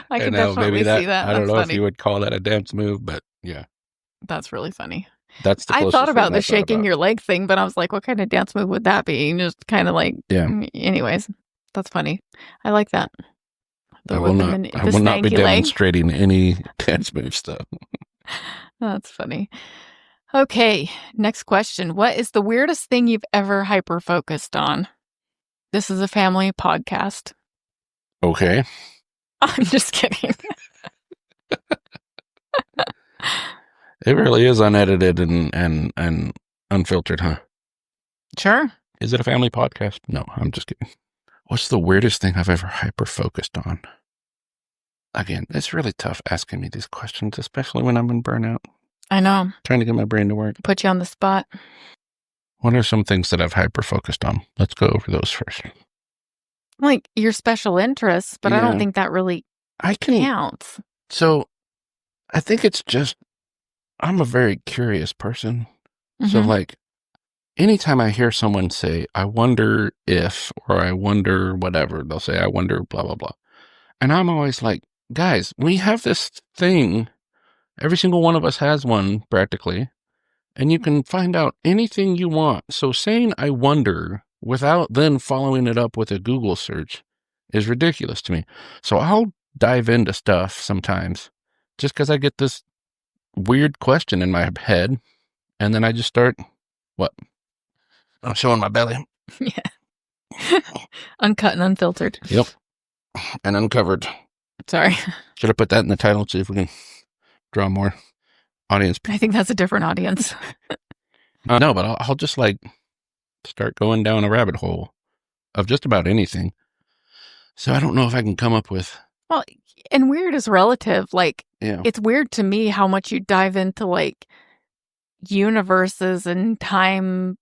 I can definitely see that. I don't know if you would call that a dance move, but yeah. That's really funny. That's the I thought about the shaking your leg thing, but I was like, what kind of dance move would that be? And just kind of like, anyways, that's funny. I like that. I will not be demonstrating any dance move stuff. That's funny. Okay, next question. What is the weirdest thing you've ever hyper-focused on? This is a family podcast. Okay. I'm just kidding. It really is unedited and unfiltered, huh? Sure. Is it a family podcast? No, I'm just kidding. What's the weirdest thing I've ever hyper-focused on? Again, it's really tough asking me these questions, especially when I'm in burnout. I know. Trying to get my brain to work. Put you on the spot. What are some things that I've hyper-focused on? Let's go over those first. Like your special interests, but I don't think that really counts. So I think it's just, I'm a very curious person. Mm-hmm. So like, anytime I hear someone say, I wonder if, or I wonder whatever, they'll say, I wonder blah, blah, blah. And I'm always like, guys, we have this thing. Every single one of us has one practically. And you can find out anything you want. So saying I wonder without then following it up with a Google search is ridiculous to me. So I'll dive into stuff sometimes just because I get this weird question in my head. And then I just start, what? I'm showing my belly. Yeah. Uncut and unfiltered. Yep. And uncovered. Sorry. Should I put that in the title? See if we can draw more audience. I think that's a different audience. No, but I'll just like start going down a rabbit hole of just about anything. So I don't know if I can come up with. Well, and weird is relative. Like, It's weird to me how much you dive into like universes and time,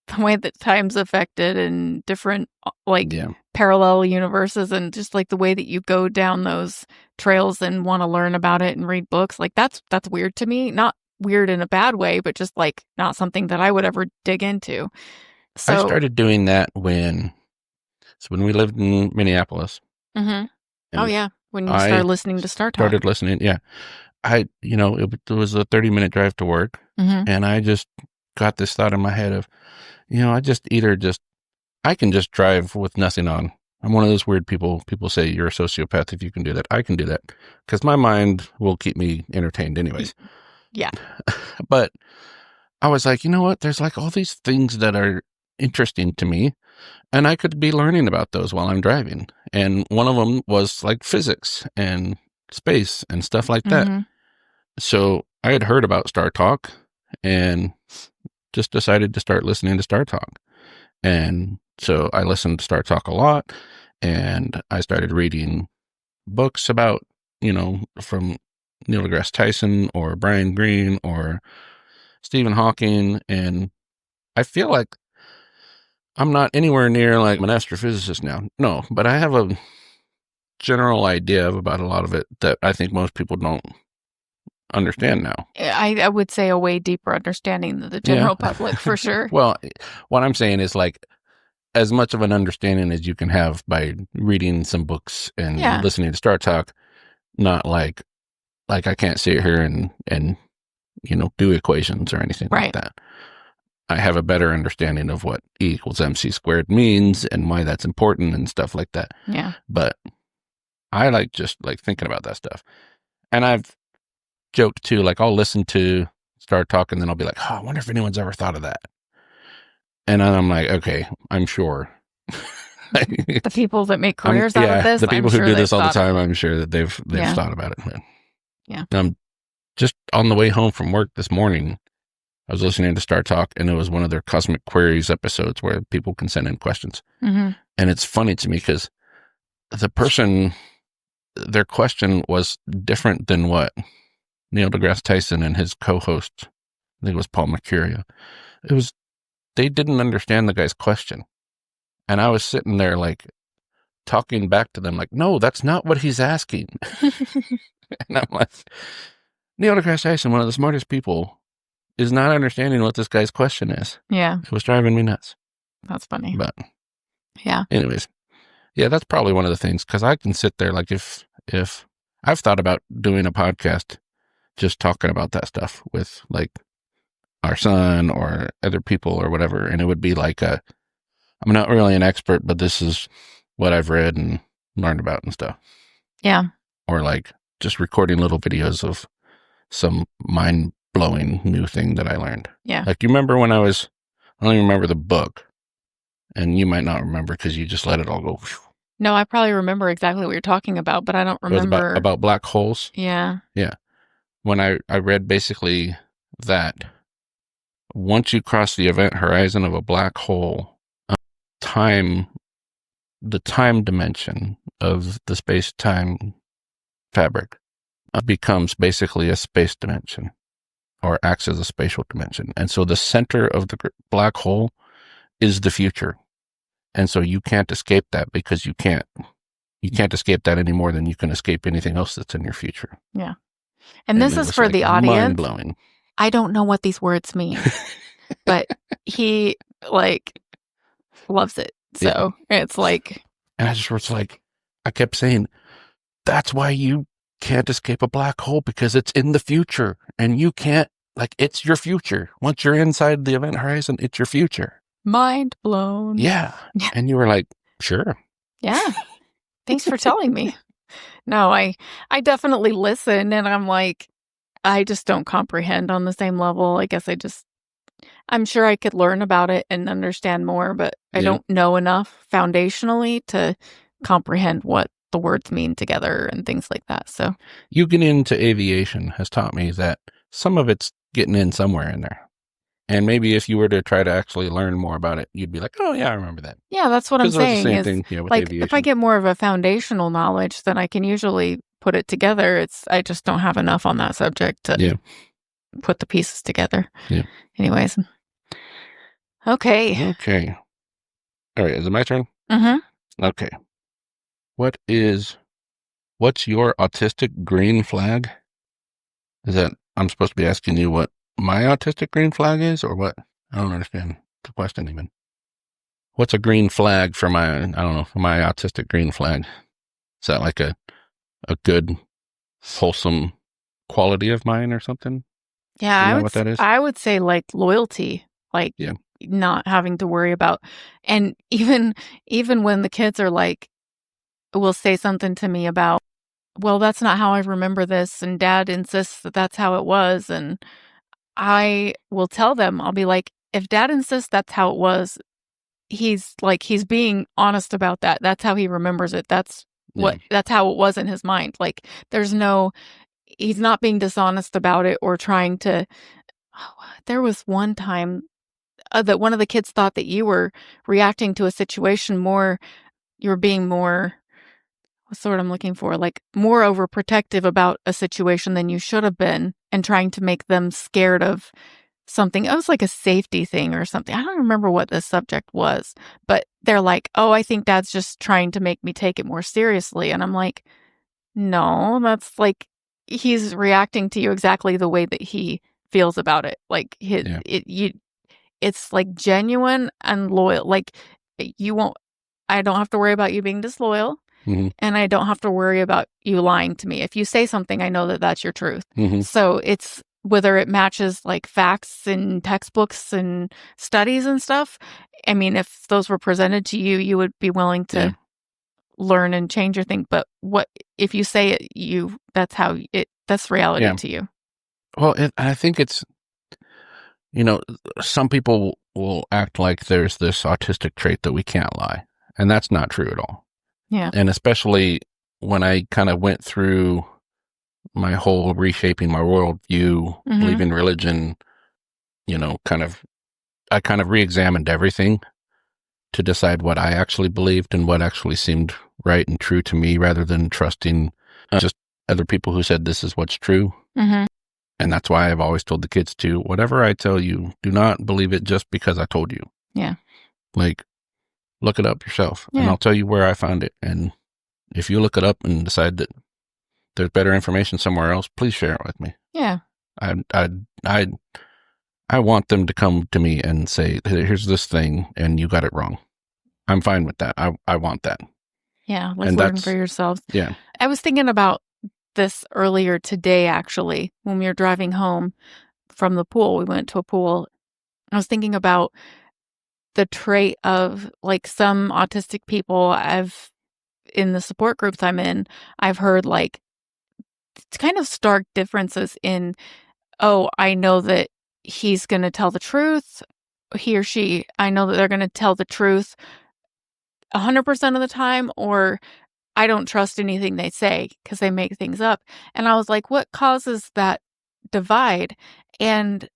the way that time's affected and different like parallel universes, and just like the way that you go down those trails and want to learn about it and read books. Like that's weird to me. Not weird in a bad way, but just like not something that I would ever dig into. So I started doing that when we lived in Minneapolis. Mm-hmm. Oh yeah. When you started listening to Star Talk. Started listening. Yeah. It was a 30-minute drive to work. Mm-hmm. And I just got this thought in my head of, I can just drive with nothing on. I'm one of those weird people. People say you're a sociopath if you can do that. I can do that because my mind will keep me entertained anyways. Yeah. But I was like, you know what? There's like all these things that are interesting to me, and I could be learning about those while I'm driving. And one of them was like physics and space and stuff like that. Mm-hmm. So I had heard about Star Talk and just decided to start listening to Star Talk. And so I listened to Star Talk a lot, and I started reading books about, from Neil deGrasse Tyson or Brian Greene or Stephen Hawking, and I feel like I'm not anywhere near like an astrophysicist now. No, but I have a general idea about a lot of it that I think most people don't understand now. I would say a way deeper understanding than the general public, for sure. Well, what I'm saying is like as much of an understanding as you can have by reading some books and listening to Star Talk, not like I can't sit here and do equations or anything like that. I have a better understanding of what E equals MC squared means and why that's important and stuff like that. Yeah. But I like just like thinking about that stuff. And I've joked too, like I'll listen to Star Talk and then I'll be like, oh, I wonder if anyone's ever thought of that. And then I'm like, okay, I'm sure. The people that make careers out of this, the people who do this all the time, I'm sure that they've thought about it. But, just on the way home from work this morning, I was listening to Star Talk, and it was one of their Cosmic Queries episodes where people can send in questions. Mm-hmm. And it's funny to me because the person, their question was different than what Neil deGrasse Tyson and his co-host, I think it was Paul Mercurio, they didn't understand the guy's question. And I was sitting there like talking back to them like, no, that's not what he's asking. And I'm like, Neil deGrasse Tyson, one of the smartest people, is not understanding what this guy's question is. Yeah. It was driving me nuts. That's funny. But yeah. Anyways, that's probably one of the things, because I can sit there like if I've thought about doing a podcast just talking about that stuff with like our son or other people or whatever, and it would be like I'm not really an expert, but this is what I've read and learned about and stuff. Yeah. Or like just recording little videos of some mind-blowing new thing that I learned. Yeah. Like, you remember when I don't even remember the book, and you might not remember because you just let it all go. No, I probably remember exactly what you're talking about, but I don't remember. It was about black holes. Yeah. Yeah. When I read basically that once you cross the event horizon of a black hole, the time dimension of the space-time fabric becomes basically a space dimension, or acts as a spatial dimension. And so the center of the black hole is the future. And so you can't escape that, because you can't escape that any more than you can escape anything else that's in your future. Yeah. And this is for the audience. Mind-blowing. I don't know what these words mean, but he loves it. So it's like, and I just was like, I kept saying, that's why you can't escape a black hole, because it's in the future, and you can't, it's your future. Once you're inside the event horizon, it's your future. Mind blown. Yeah. And you were like, sure. Yeah. Thanks for telling me. No, I definitely listen, and I'm like, I just don't comprehend on the same level. I guess I'm sure I could learn about it and understand more, but I don't know enough foundationally to comprehend what the words mean together and things like that. So you getting into aviation has taught me that some of it's getting in somewhere in there. And maybe if you were to try to actually learn more about it, you'd be like, oh, yeah, I remember that. Yeah, that's what I'm saying. The same thing, with aviation. If I get more of a foundational knowledge, then I can usually put it together. I just don't have enough on that subject to put the pieces together. Yeah. Anyways. Okay. All right, is it my turn? Mm-hmm. Okay. What's your autistic green flag? Is that I'm supposed to be asking you what my autistic green flag is, or what? I don't understand the question even. What's a green flag for my autistic green flag? Is that like a good, wholesome quality of mine or something? Yeah, you know what that is? I would say like loyalty, not having to worry about, and even when the kids are like, will say something to me about, well, that's not how I remember this, and Dad insists that that's how it was, and I will tell them, I'll be like, if Dad insists that's how it was, he's being honest about that. That's how he remembers it. That's how it was in his mind. Like, he's not being dishonest about it or trying to. There was one time that one of the kids thought that you were reacting to a situation more, you were being more, what's the word I'm looking for? Like more overprotective about a situation than you should have been and trying to make them scared of something. It was like a safety thing or something. I don't remember what the subject was, but they're like, oh, I think Dad's just trying to make me take it more seriously. And I'm like, no, that's like, he's reacting to you exactly the way that he feels about it. Like it's like genuine and loyal. Like I don't have to worry about you being disloyal. Mm-hmm. And I don't have to worry about you lying to me. If you say something, I know that that's your truth. Mm-hmm. So it's whether it matches like facts and textbooks and studies and stuff. I mean, if those were presented to you, you would be willing to learn and change your thing. But what if you say it, that's reality to you. Well, I think it's, some people will act like there's this autistic trait that we can't lie. And that's not true at all. Yeah. And especially when I kind of went through my whole reshaping my worldview, mm-hmm. leaving religion, I kind of re-examined everything to decide what I actually believed and what actually seemed right and true to me rather than trusting just other people who said this is what's true. Mm-hmm. And that's why I've always told the kids to, whatever I tell you, do not believe it just because I told you. Yeah. Like, look it up yourself, and I'll tell you where I found it. And if you look it up and decide that there's better information somewhere else, please share it with me. Yeah. I want them to come to me and say, here's this thing, and you got it wrong. I'm fine with that. I want that. Yeah, let's learn for yourselves. Yeah. I was thinking about this earlier today, actually, when we were driving home from the pool. We went to a pool. I was thinking about the trait of like some autistic people in the support groups I'm in, I've heard like it's kind of stark differences in, oh, I know that he's going to tell the truth. He or she, I know that they're going to tell the truth 100% of the time, or I don't trust anything they say because they make things up. And I was like, what causes that divide? And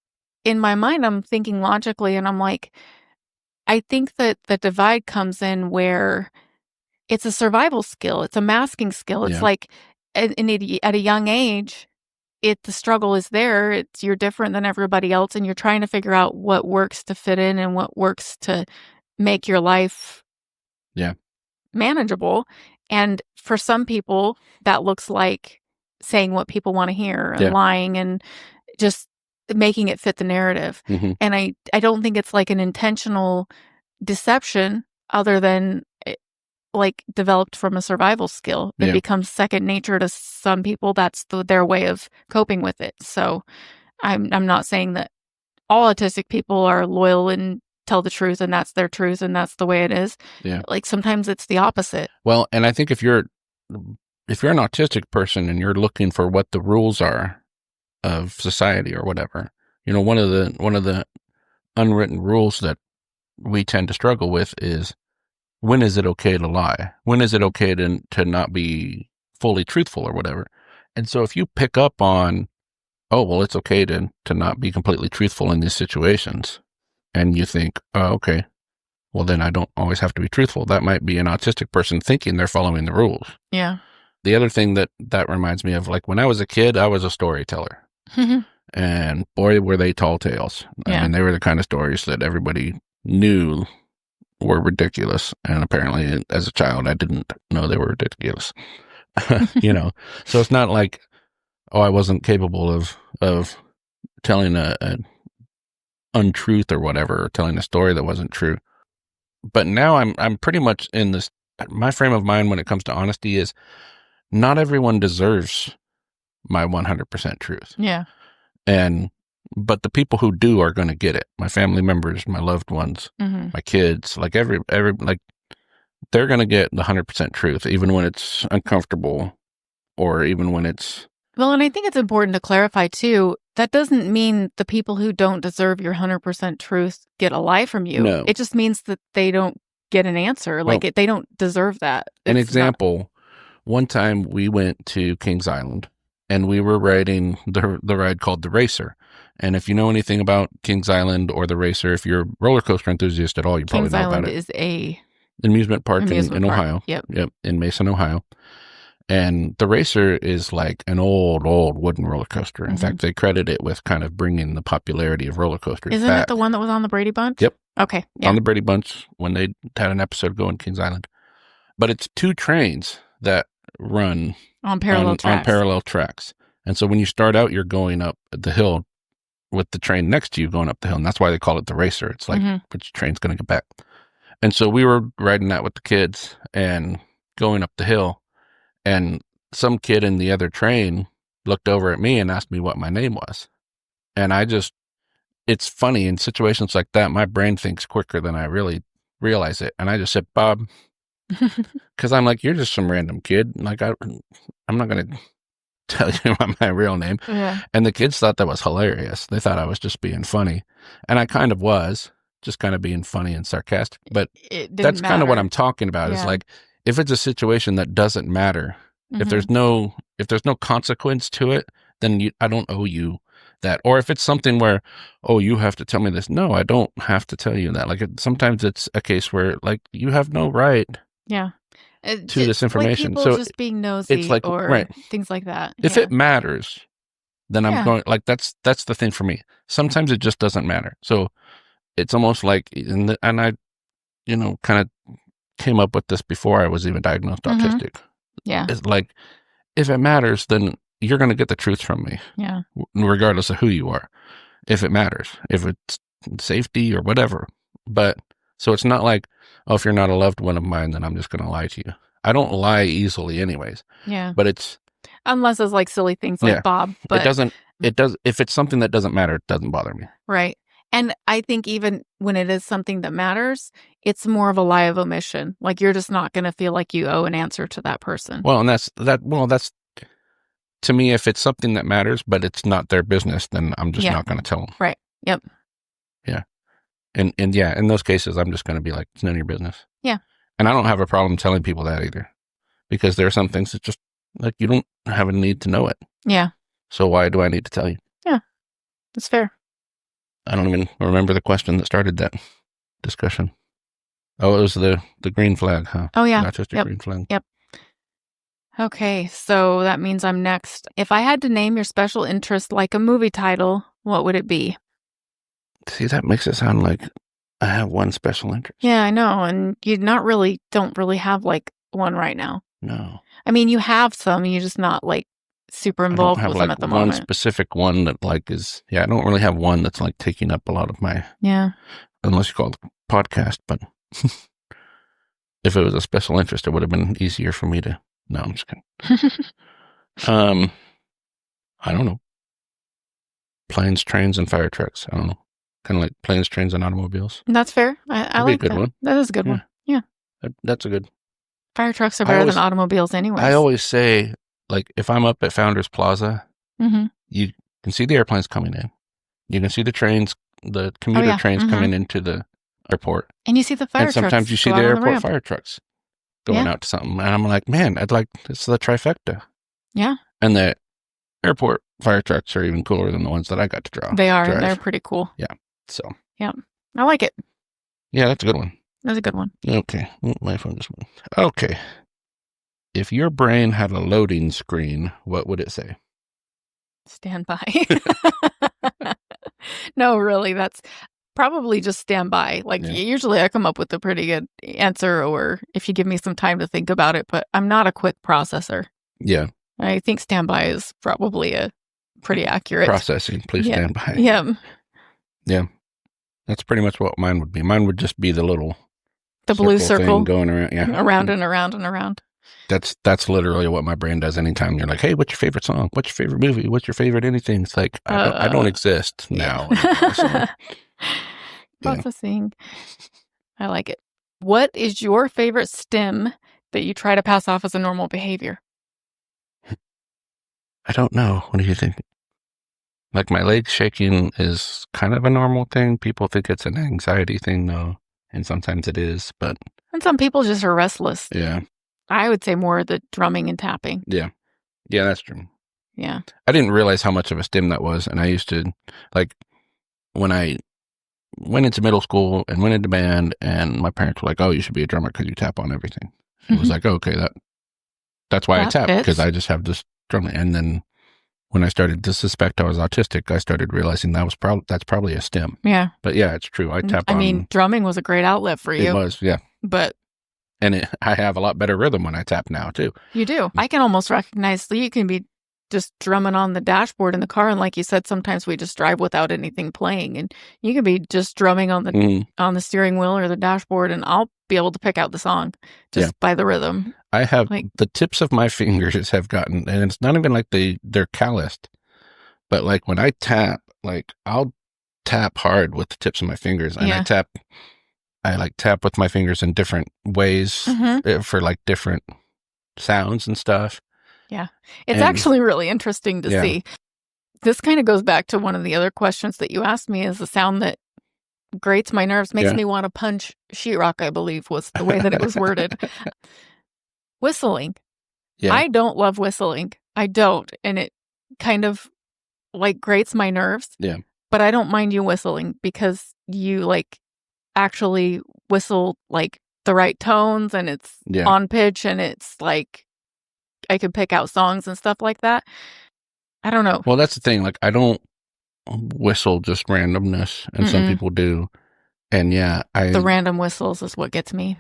in my mind, I'm thinking logically, and I'm like, I think that the divide comes in where it's a survival skill. It's a masking skill. It's like at a young age, the struggle is there. You're different than everybody else, and you're trying to figure out what works to fit in and what works to make your life manageable. And for some people, that looks like saying what people want to hear and lying and just making it fit the narrative. Mm-hmm. And I don't think it's like an intentional deception other than like developed from a survival skill. It becomes second nature to some people. That's their way of coping with it. So I'm not saying that all autistic people are loyal and tell the truth and that's their truth and that's the way it is. Yeah. Like sometimes it's the opposite. Well, and I think if you're an autistic person and you're looking for what the rules are of society or whatever, one of the unwritten rules that we tend to struggle with is, when is it okay to lie? When is it okay to not be fully truthful or whatever? And so if you pick up on, oh, well, it's okay to not be completely truthful in these situations, and you think, oh, okay, well, then I don't always have to be truthful. That might be an autistic person thinking they're following the rules. Yeah. The other thing that reminds me of, like, when I was a kid, I was a storyteller. And boy, were they tall tales. I mean, they were the kind of stories that everybody knew were ridiculous, and apparently as a child I didn't know they were ridiculous. So it's not like, oh, I wasn't capable of telling a untruth or whatever, or telling a story that wasn't true. But now I'm pretty much in this, my frame of mind when it comes to honesty is, not everyone deserves my 100% truth. Yeah. But the people who do are going to get it. My family members, my loved ones, mm-hmm. my kids, like every like, they're going to get the 100% truth, even when it's uncomfortable, or even when it's. Well, and I think it's important to clarify too, that doesn't mean the people who don't deserve your 100% truth get a lie from you. No. It just means that they don't get an answer. Like, they don't deserve that. An example, one time we went to Kings Island, and we were riding the ride called the Racer. And if you know anything about Kings Island or the Racer, if you're a roller coaster enthusiast at all, you probably know about it. Kings Island is a amusement park in Ohio. Yep, in Mason, Ohio. And the racer is like an old wooden roller coaster. In fact, they credit it with kind of bringing the popularity of roller coasters Isn't back. it the one that was on the Brady Bunch? Yep. Okay. Yeah. On the Brady Bunch when they had an episode go in Kings Island. But it's 2 trains that run on parallel tracks. And so when you start out, you're going up the hill with the train next to you going up the hill. And that's why they call it the racer. It's like, which train's going to get back? And so we were riding that with the kids and going up the hill. And some kid in the other train looked over at me and asked me what my name was. And it's funny in situations like that, my brain thinks quicker than I really realize it. And I just said, Bob, because I'm like, you're just some random kid. Like, I'm not going to tell you my real name. Yeah. And the kids thought that was hilarious. They thought I was just being funny. And I kind of was, just kind of being funny and sarcastic. But that's kind of what I'm talking about. Is like, if it's a situation that doesn't matter, if there's no consequence to it, then I don't owe you that. Or if it's something where, oh, you have to tell me this. No, I don't have to tell you that. Like sometimes it's a case where like you have no right. Yeah. To this information. Like so just being nosy it's like, or things like that. If it matters, then I'm going like, that's the thing for me. Sometimes it just doesn't matter. So it's almost like, and I, kind of came up with this before I was even diagnosed autistic. Yeah. It's like, if it matters, then you're going to get the truth from me. Yeah. Regardless of who you are. If it matters, if it's safety or whatever. But so it's not like, oh, if you're not a loved one of mine, then I'm just going to lie to you. I don't lie easily anyways. Yeah. But it's... Unless it's like silly things like Bob. But it does, if it's something that doesn't matter, it doesn't bother me. Right. And I think even when it is something that matters, it's more of a lie of omission. Like you're just not going to feel like you owe an answer to that person. Well, and that's to me, if it's something that matters, but it's not their business, then I'm just not going to tell them. Right. Yep. Yeah. And in those cases, I'm just going to be like, it's none of your business. Yeah. And I don't have a problem telling people that either, because there are some things that just like, you don't have a need to know it. Yeah. So why do I need to tell you? Yeah. That's fair. I don't even remember the question that started that discussion. Oh, it was the green flag, huh? Oh, yeah. Not just a green flag. Yep. Okay, so that means I'm next. If I had to name your special interest like a movie title, what would it be? See, that makes it sound like I have one special interest. Yeah, I know. And you don't really have like one right now. No. I mean, you have some, you're just not like super involved with them at the moment. I don't have like one specific one that like is, I don't really have one that's like taking up a lot of my, unless you call it a podcast, but if it was a special interest, it would have been easier for me to, no, I'm just kidding. I don't know. Planes, trains, and fire trucks. I don't know. Kind of like planes, trains, and automobiles. That's fair. I like that. That'd be a good one. That is a good one. Yeah. That's a good. Fire trucks are better than automobiles anyway. I always say, like, if I'm up at Founders Plaza, you can see the airplanes coming in. You can see the trains, the commuter trains coming into the airport. And you see the fire trucks. And sometimes you see the airport fire trucks going out to something. And I'm like, man, it's the trifecta. Yeah. And the airport fire trucks are even cooler than the ones that I got to drive. They are. They're pretty cool. Yeah. So. Yeah. I like it. Yeah, that's a good one. That's a good one. Okay. My phone just went. Okay. If your brain had a loading screen, what would it say? Stand by. No, really, that's probably just stand by. Like, usually I come up with a pretty good answer, or if you give me some time to think about it, but I'm not a quick processor. Yeah. I think stand by is probably a pretty accurate. Processing, please stand by. Yeah. Yeah. That's pretty much what mine would be. Mine would just be the little... The blue circle going around. Yeah. Around and around and around. That's literally what my brain does anytime you're like, hey, what's your favorite song? What's your favorite movie? What's your favorite anything? It's like, I don't exist now. So, processing. I like it. What is your favorite stim that you try to pass off as a normal behavior? I don't know. What do you think? Like, my legs shaking is kind of a normal thing. People think it's an anxiety thing, though. And sometimes it is, but... And some people just are restless. Yeah. I would say more the drumming and tapping. Yeah. Yeah, that's true. Yeah. I didn't realize how much of a stim that was. And I used to, like, when I went into middle school and went into band, and my parents were like, oh, you should be a drummer because you tap on everything. It was like, okay, That's why I tap, because I just have this drumming. And then when I started to suspect I was autistic, I started realizing that's probably a stim. Yeah. But yeah, it's true. I tap I mean, drumming was a great outlet for you. It was, yeah. But... And I have a lot better rhythm when I tap now, too. You do. I can almost recognize that you can be just drumming on the dashboard in the car. And like you said, sometimes we just drive without anything playing. And you can be just drumming on the steering wheel or the dashboard, and I'll be able to pick out the song just by the rhythm. I have, the tips of my fingers have gotten, and it's not even like they're calloused, but like when I tap, like I'll tap hard with the tips of my fingers, and I tap with my fingers in different ways for like different sounds and stuff. Yeah. It's actually really interesting to see. This kind of goes back to one of the other questions that you asked me, is the sound that grates my nerves, makes me want to punch sheetrock, I believe was the way that it was worded. Whistling. Yeah. I don't love whistling. I don't. And it kind of like grates my nerves. Yeah. But I don't mind you whistling, because you like actually whistle like the right tones, and it's on pitch, and it's like I could pick out songs and stuff like that. I don't know. Well, that's the thing. Like, I don't whistle just randomness, and some people do. And the random whistles is what gets me.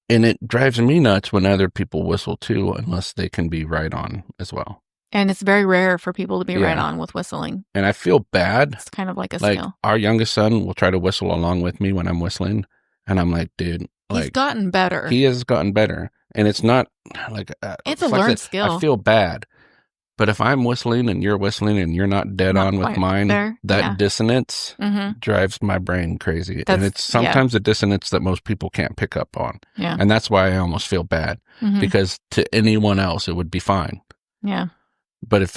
And it drives me nuts when other people whistle too, unless they can be right on as well. And it's very rare for people to be right on with whistling. And I feel bad. It's kind of like a skill. Our youngest son will try to whistle along with me when I'm whistling. And I'm like, dude. He's gotten better. He has gotten better. And it's not like... it's a learned skill. I feel bad. But if I'm whistling and you're whistling and you're not dead on with mine, that dissonance drives my brain crazy. And it's sometimes a dissonance that most people can't pick up on. Yeah. And that's why I almost feel bad. Because to anyone else, it would be fine. Yeah. But if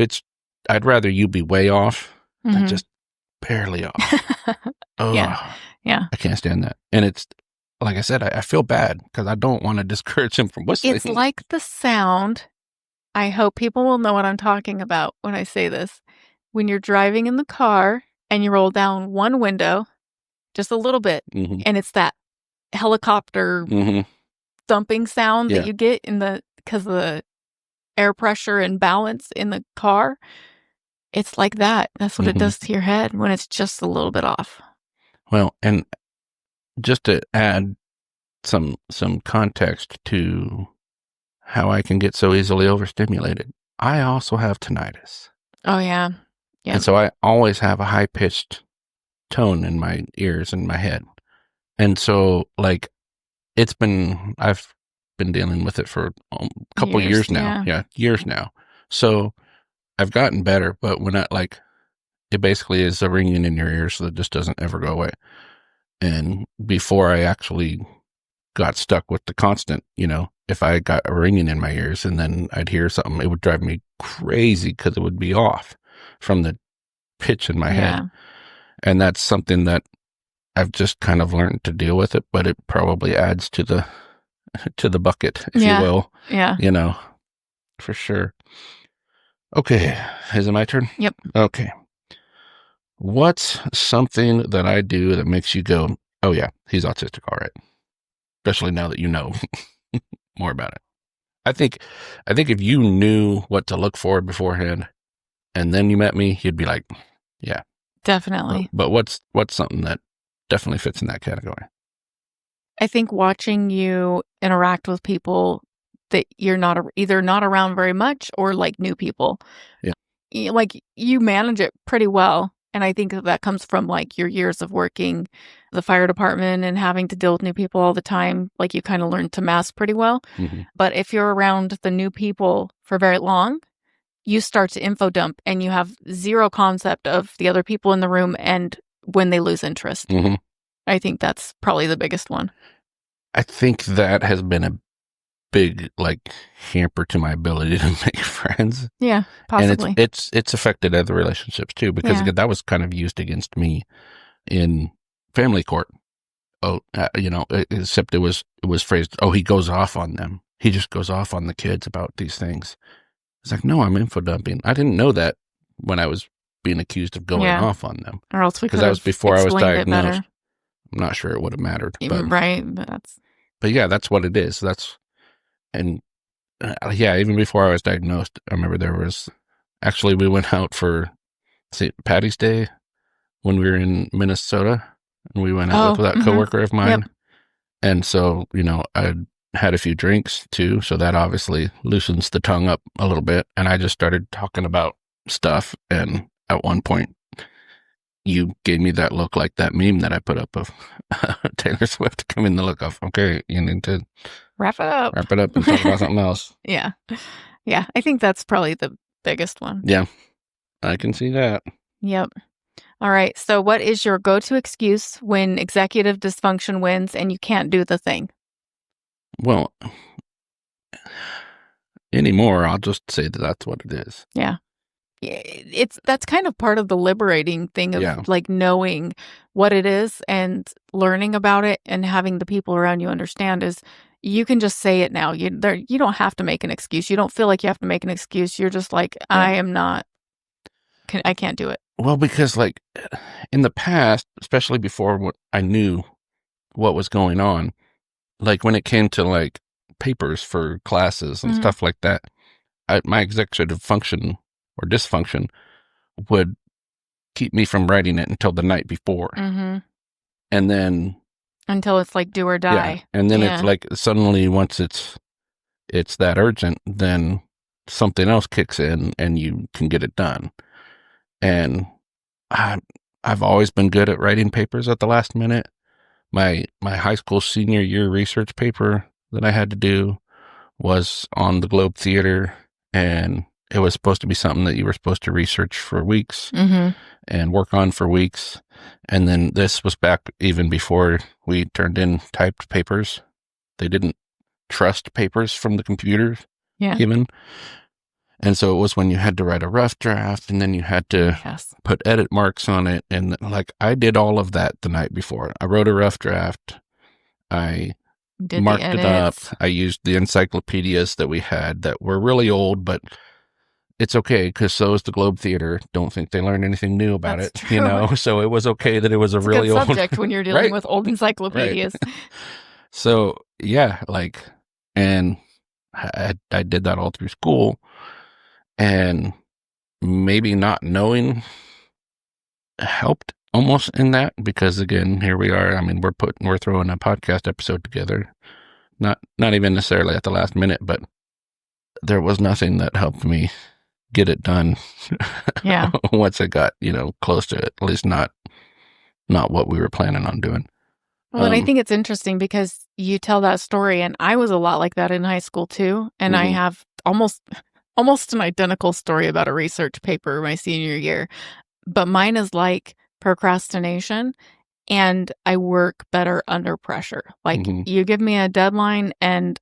I'd rather you be way off than just barely off. Yeah. I can't stand that. And it's, like I said, I feel bad because I don't want to discourage him from whistling. It's like the sound. I hope people will know what I'm talking about when I say this. When you're driving in the car and you roll down one window, just a little bit, and it's that helicopter thumping sound that you get because of the air pressure and balance in the car. It's like that. That's what it does to your head when it's just a little bit off. Well, and just to add some context to how I can get so easily overstimulated, I also have tinnitus. Oh, yeah. Yeah. And so I always have a high-pitched tone in my ears and my head. And so, like, I've been dealing with it for a couple years now. Yeah, years now. So I've gotten better, but when it basically is a ringing in your ears that just doesn't ever go away. And before I actually got stuck with the constant, if I got a ringing in my ears and then I'd hear something, it would drive me crazy because it would be off from the pitch in my head. And that's something that I've just kind of learned to deal with it, but it probably adds to the bucket, if you will. Yeah. For sure. Okay. Is it my turn? Yep. Okay. What's something that I do that makes you go, oh yeah, he's autistic, all right. Especially now that you know more about it. I think if you knew what to look for beforehand and then you met me, you'd be like, yeah. Definitely. But what's something that definitely fits in that category? I think watching you interact with people that you're either not around very much or like new people. Yeah. Like you manage it pretty well. And I think that comes from like your years of working the fire department and having to deal with new people all the time. Like you kind of learn to mask pretty well. But if you're around the new people for very long, you start to info dump and you have zero concept of the other people in the room and when they lose interest. I think that's probably the biggest one. I think that has been a big hamper to my ability to make friends. Yeah, possibly. And it's affected other relationships too, because again, that was kind of used against me in family court. Oh, except it was phrased, oh, he goes off on them. He just goes off on the kids about these things. It's like, no, I'm info dumping. I didn't know that when I was being accused of going off on them. Or else we could have that was before I was diagnosed. Better. I'm not sure it would have mattered. Right, but yeah, that's what it is. And Yeah, even before I was diagnosed, I remember we went out for St. Patty's Day when we were in Minnesota, and we went out with that coworker of mine. Yep. And so, I had a few drinks too, so that obviously loosens the tongue up a little bit. And I just started talking about stuff. And at one point, you gave me that look like that meme that I put up of Taylor Swift giving the look of, okay, you need to wrap it up and talk about something else. Yeah. Yeah. I think that's probably the biggest one. Yeah. I can see that. Yep. All right. So what is your go-to excuse when executive dysfunction wins and you can't do the thing? Well, anymore, I'll just say that that's what it is. Yeah. That's kind of part of the liberating thing of like knowing what it is and learning about it and having the people around you understand is you can just say it now. You don't have to make an excuse. You don't feel like you have to make an excuse. You're just like, I can't do it. Well, because like in the past, especially before I knew what was going on, like when it came to like papers for classes and stuff like that, my executive function or dysfunction would keep me from writing it until the night before. And then until it's like do or die. Yeah. And then it's like suddenly once it's that urgent, then something else kicks in and you can get it done. And I've always been good at writing papers at the last minute. My high school senior year research paper that I had to do was on the Globe Theater, and it was supposed to be something that you were supposed to research for weeks and work on for weeks. And then this was back even before we turned in typed papers. They didn't trust papers from the computers even. And so it was when you had to write a rough draft and then you had to put edit marks on it. And like I did all of that the night before. I wrote a rough draft. I marked it up. I used the encyclopedias that we had that were really old, but it's okay because so is the Globe Theater. Don't think they learned anything new about it, true. So it was okay that it was it's really a good old subject when you're dealing with old encyclopedias. Right. So yeah, like, and I did that all through school, and maybe not knowing helped almost in that because again, here we are. I mean, we're throwing a podcast episode together, not even necessarily at the last minute, but there was nothing that helped me get it done. Yeah. Once I got, close to it, at least not what we were planning on doing. Well, and I think it's interesting because you tell that story, and I was a lot like that in high school too. And I have almost an identical story about a research paper my senior year, but mine is like procrastination, and I work better under pressure. Like you give me a deadline and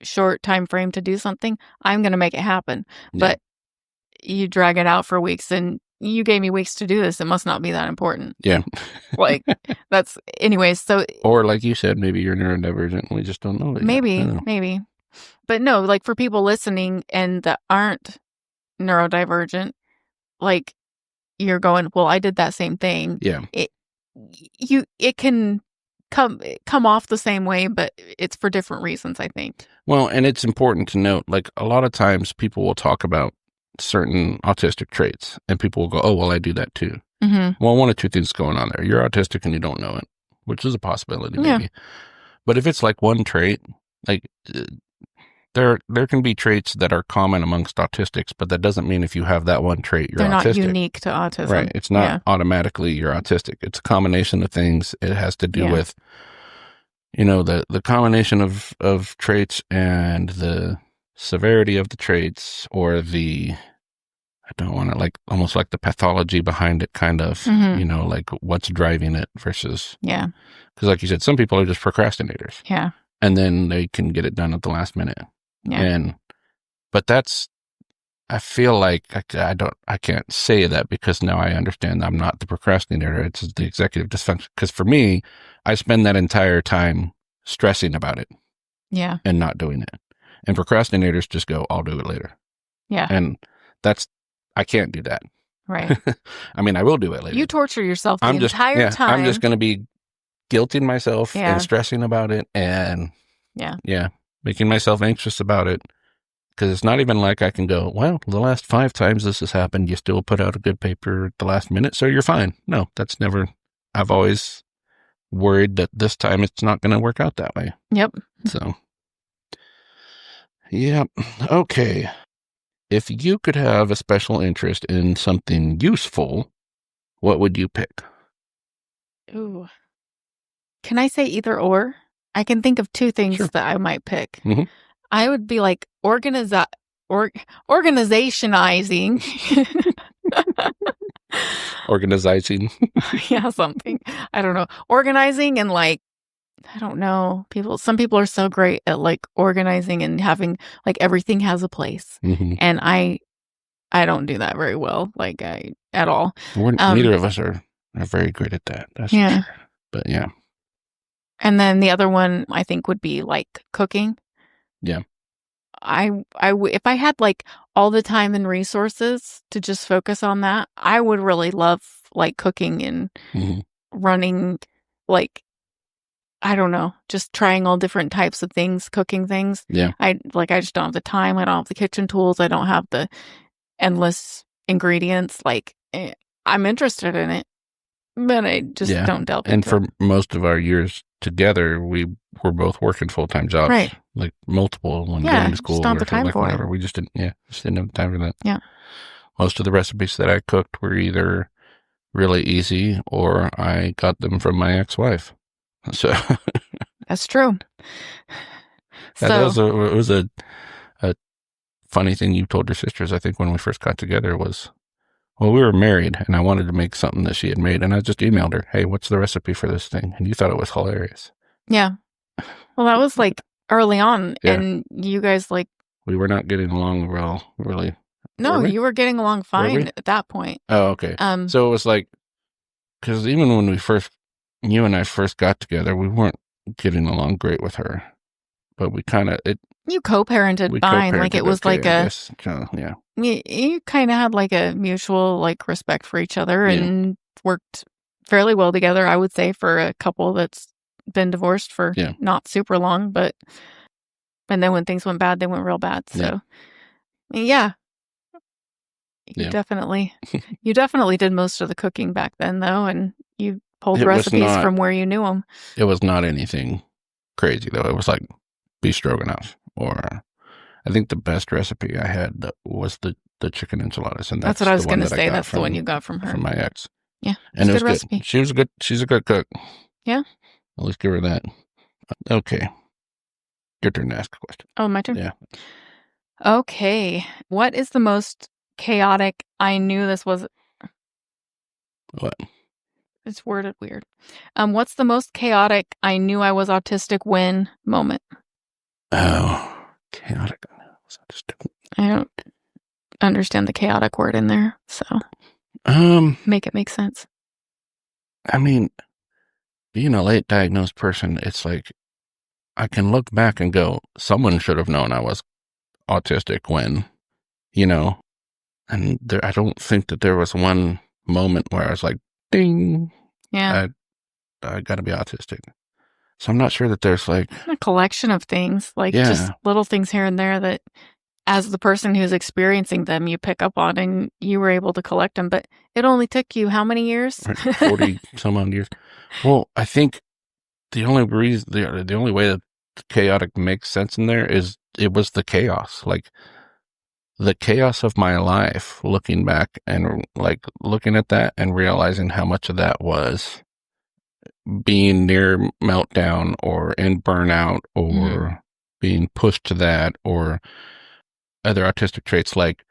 short time frame to do something, I'm going to make it happen. Yeah. But you drag it out for weeks, and you gave me weeks to do this. It must not be that important. Yeah. Like that's anyways. So, or like you said, maybe you're neurodivergent. We just don't know it. Maybe. But no, like for people listening and that aren't neurodivergent, like you're going, well, I did that same thing. Yeah. It can come off the same way, but it's for different reasons, I think. Well, and it's important to note, like a lot of times people will talk about certain autistic traits and people will go, oh, well, I do that too. Well, one or two things going on there. You're autistic and you don't know it, which is a possibility maybe. Yeah. But if it's like one trait, like there can be traits that are common amongst autistics, but that doesn't mean if you have that one trait, you're autistic. They're not unique to autism. Right. It's not automatically you're autistic. It's a combination of things. It has to do with, the combination of traits and the severity of the traits, or I don't want to like almost like the pathology behind it kind of, like what's driving it versus. Yeah. Because like you said, some people are just procrastinators. Yeah. And then they can get it done at the last minute. Yeah. But I feel like I can't say that because now I understand I'm not the procrastinator. It's the executive dysfunction. Because for me, I spend that entire time stressing about it. Yeah. And not doing it. And procrastinators just go, I'll do it later. Yeah. And I can't do that. Right. I mean, I will do it later. You torture yourself the entire time. I'm just going to be guilting myself and stressing about it and making myself anxious about it. Because it's not even like I can go, well, the last 5 times this has happened, you still put out a good paper at the last minute, so you're fine. No, that's never, I've always worried that this time it's not going to work out that way. Yep. So, yep. Okay. If you could have a special interest in something useful, what would you pick? Ooh. Can I say either or? I can think of 2 things that I might pick. Mm-hmm. I would be like organizationizing. Organizing. Yeah, something. I don't know. Organizing and like, I don't know. Some people are so great at like organizing and having like everything has a place. Mm-hmm. And I don't do that very well, like at all. Neither of us are very good at that. That's for sure. But yeah. And then the other one I think would be like cooking. Yeah. If I had like all the time and resources to just focus on that, I would really love like cooking and running, like, I don't know, just trying all different types of things, cooking things. Yeah. I just don't have the time. I don't have the kitchen tools. I don't have the endless ingredients. Like, I'm interested in it, but I just don't delve into it. And for most of our years together, we were both working full-time jobs. Right. Like multiple when going to school. Just don't have the time for whatever. it. We just didn't have the time for that. Yeah. Most of the recipes that I cooked were either really easy or I got them from my ex-wife. So that's true. It was a funny thing you told your sisters, I think, when we first got together was, well, we were married and I wanted to make something that she had made. And I just emailed her, hey, what's the recipe for this thing? And you thought it was hilarious. Yeah. Well, that was like early on. Yeah. And you guys like. We were not getting along well, really. No, you were getting along fine at that point. Oh, okay. So it was like, because even when you and I first got together, we weren't getting along great with her. But we kind of, you co-parented fine. Like it was okay, like you kind of had like a mutual like respect for each other and worked fairly well together, I would say, for a couple that's been divorced for not super long, and then when things went bad, they went real bad. So you definitely did most of the cooking back then though. And you pulled recipes from where you knew them. It was not anything crazy though. It was like beef stroganoff, or I think the best recipe I had was the chicken enchiladas, and that's what I was going to say. That's the one you got from her, from my ex. Yeah, and it was good recipe. She's a good cook. Yeah, at least give her that. Okay, your turn to ask a question. Oh, my turn. Yeah. Okay, what is the most chaotic? I knew this was. What? It's worded weird. What's the most chaotic I knew I was autistic when moment? Oh, chaotic. I don't understand the chaotic word in there, so make it make sense. I mean, being a late diagnosed person, it's like I can look back and go, someone should have known I was autistic when, and I don't think that there was one moment where I was like, ding, I got to be autistic. So I'm not sure that there's like a collection of things, like just little things here and there that as the person who's experiencing them, you pick up on and you were able to collect them. But it only took you how many years? 40 some odd years. Well, I think the only reason, the only way that chaotic makes sense in there is it was the chaos, like the chaos of my life, looking back and like looking at that and realizing how much of that was being near meltdown or in burnout or being pushed to that or other autistic traits. Like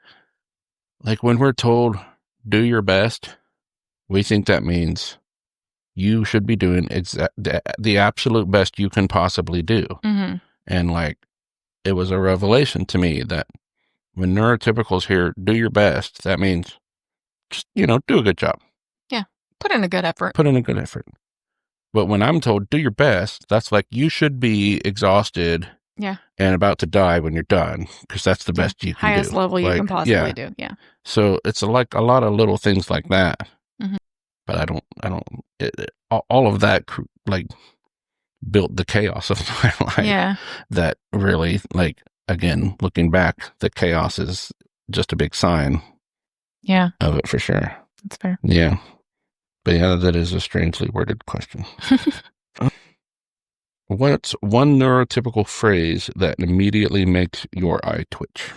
when we're told do your best, we think that means you should be doing the absolute best you can possibly do. And like, it was a revelation to me that when neurotypicals hear do your best, that means just, do a good job. Yeah. Put in a good effort. But when I'm told do your best, that's like you should be exhausted and about to die when you're done, because that's the best you can do. Highest level you can possibly do. Yeah. So it's like a lot of little things like that. But all of that like built the chaos of my life. Yeah. That really like again, looking back, the chaos is just a big sign of it for sure. That's fair. Yeah. But yeah, that is a strangely worded question. What's one neurotypical phrase that immediately makes your eye twitch?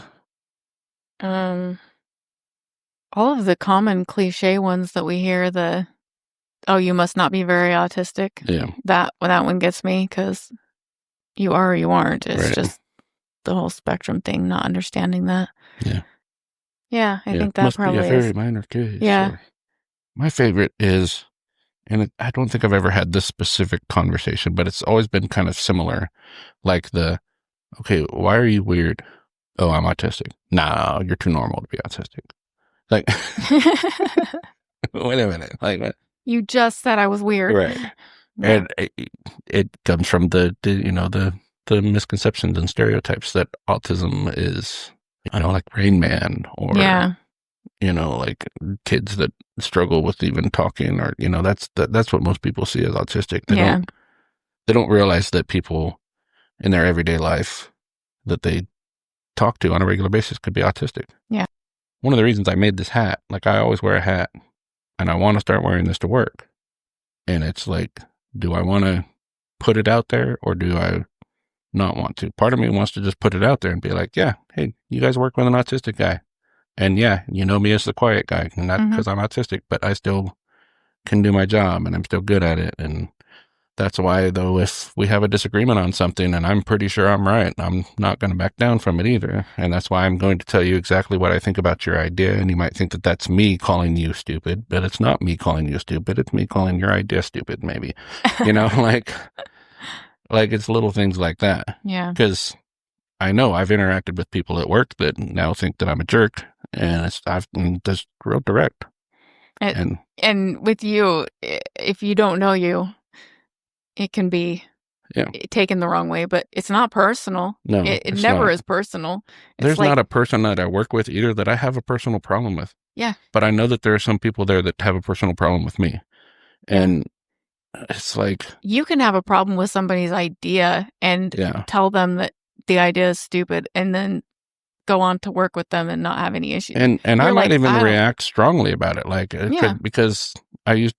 All of the common cliche ones that we hear, you must not be very autistic. Yeah. That one gets me because you are or you aren't. It's just the whole spectrum thing, not understanding that. Yeah. Yeah, I think that must probably be a very minor case. Yeah. My favorite is, and I don't think I've ever had this specific conversation, but it's always been kind of similar. Like okay, why are you weird? Oh, I'm autistic. No, you're too normal to be autistic. Like, wait a minute. Like, what? You just said I was weird. Right. Yeah. And it comes from the misconceptions and stereotypes that autism is, like Rain Man or, like kids that struggle with even talking or, that's what most people see as autistic. They don't realize that people in their everyday life that they talk to on a regular basis could be autistic. Yeah. One of the reasons I made this hat, like I always wear a hat and I want to start wearing this to work. And it's like, do I want to put it out there or do I not want to? Part of me wants to just put it out there and be like, yeah, hey, you guys work with an autistic guy. And yeah, you know me as the quiet guy, not because I'm autistic, but I still can do my job and I'm still good at it. And that's why, though, if we have a disagreement on something and I'm pretty sure I'm right, I'm not going to back down from it either. And that's why I'm going to tell you exactly what I think about your idea. And you might think that that's me calling you stupid, but it's not me calling you stupid. It's me calling your idea stupid, maybe. like it's little things like that. Yeah. Because I know I've interacted with people at work that now think that I'm a jerk, and I've just real direct. And with you, if you don't know you, it can be taken the wrong way, but it's not personal. No, it never is personal. There's not a person that I work with either that I have a personal problem with. Yeah. But I know that there are some people there that have a personal problem with me. And it's like, you can have a problem with somebody's idea and tell them that the idea is stupid and then go on to work with them and not have any issues. And I might even react strongly about it. Like, because I